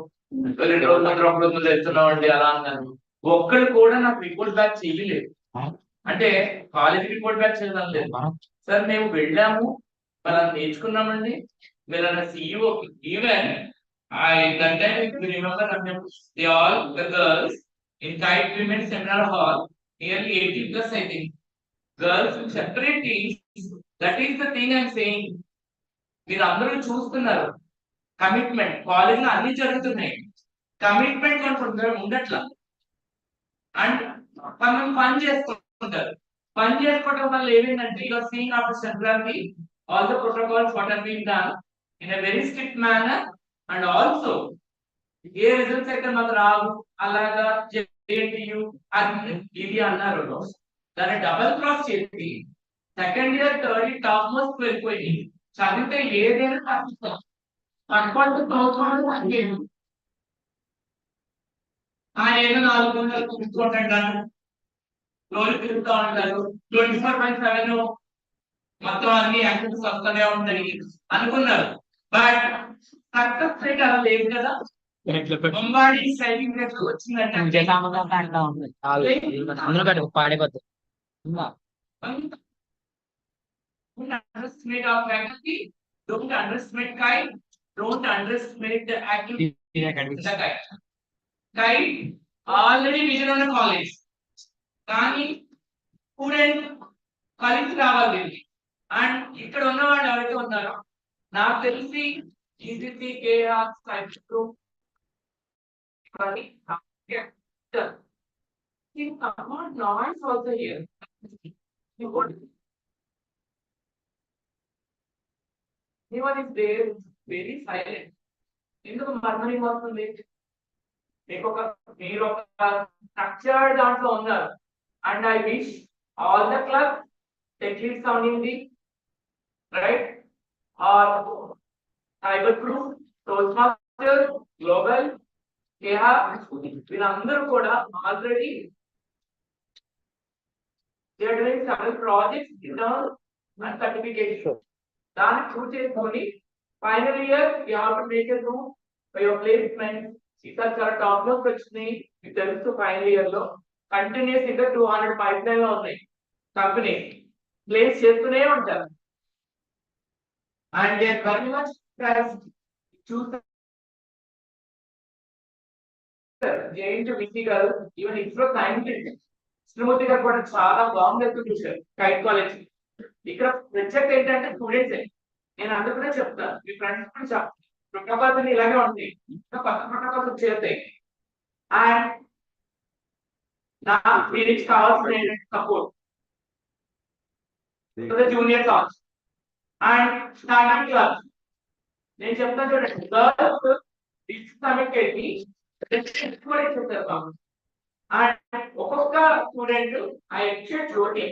2 రోజుల ముందు 1 రోజు ముందు వెళ్తున్నాం అండి అలా అన్నారు. ఒక్కడు కూడా నాకు రిపోర్ట్ బ్యాక్ చేయలేదు. అంటే కాలేజ్ రిపోర్ట్ బ్యాక్ చేయడం లేదు. సార్ మేము వెళ్ళాము, మనం నేర్చుకున్నామండి. మీరు అన్న CEO even that time if you remember they all the girls in Kite Women Seminar Hall, nearly 80 plus I think, girls in separate teams. That is the thing I'm saying. మీరు అందరూ చూస్తున్నారు commitment college లో అన్ని జరుగుతున్నాయి, commitment అనుకుంటారు ఉండట్లా. And మనం పని చేసుకుంటారు, పని చేసుకోవడం వల్ల ఏమైందంటే you're seeing after Sankranti all the protocols what are being done in a very strict manner. And also a results అయితే మాకు రావు అలాగా జేఎన్టీయు అది ఇది అన్నారు దాన్ని డబల్ క్రాస్ చేసి second year third year top most వెళ్ళిపోయి చదివితే ఏదైనా తప్పిస్తాం పట్టుకుంటూ తోచుకోవడం ఆయన ఏదో 400 కూర్చుంటాడు రోజు తిరుగుతూ ఉంటారు 24/7 మొత్తం అన్ని యాక్టివిటీస్ వస్తూనే ఉంటాయి అనుకున్నారు బట్ సక్సెస్ రేట్ అలా లేదు కదా బొంబాడి సైకింగ్ రేట్ వచ్చిందంటే అందరూ పాడైపోద్ది don't underestimate our faculty, don't underestimate Kai, don't underestimate the activity. The Kai. Kai already vision on a college. కానీ స్టూడెంట్ కలిసి రావాలి అండ్ ఇక్కడ ఉన్న వాళ్ళు ఎవరైతే ఉన్నారో నాకు తెలిసి ఈజీసీ కేఆర్ సైట్లు noise also here Anyone is there very silent. ఎందుకు మర్మరింగ్ వస్తుంది మీరు ఒక స్ట్రక్చర్డ్ దాంట్లో ఉన్నారు and I wish all the club tech leads అవనింది right or cyber group toast master global వీళ్ళందరూ కూడా already several projects in terms and certification. దాన్ని ప్రూవ్ చేసుకొని final year you have to make it by your placement ఈసారి చాలా top లోకి వచ్చినాయి మీకు తెలుసు ఫైనల్ ఇయర్ లో కంటిన్యూస్ ఇంకా 200 పైప్ లైన్ లో ఉన్నాయి కంపెనీ ప్లేస్ చేస్తూనే ఉంటారు and they are very much చూస్తారు JNT VC garu even ISRO scientist Srimurthy garu కూడా చాలా బాగుంది చూసారు కైట్ కాలేజ్ ఇక్కడ ప్రత్యేకత ఏంటంటే స్టూడెంట్స్ నేను అందుకనే చెప్తాను మీ ఫ్రెండ్స్ కూడా చెప్తాను ప్రొటోకాల్స్ ఇలాగే ఉంటాయి ఇంకా కొత్త ప్రొటోకాల్స్ వచ్చేస్తాయి అండ్ నా దీనికి కావాల్సిన support junior class and starting class నేను చెప్తాను చూడండి గర్ల్స్ సబ్మిట్ వెళ్ళి చెప్తారు అండ్ ఒక్కొక్క స్టూడెంట్ ఆ ఎక్స్చేంజ్ లోని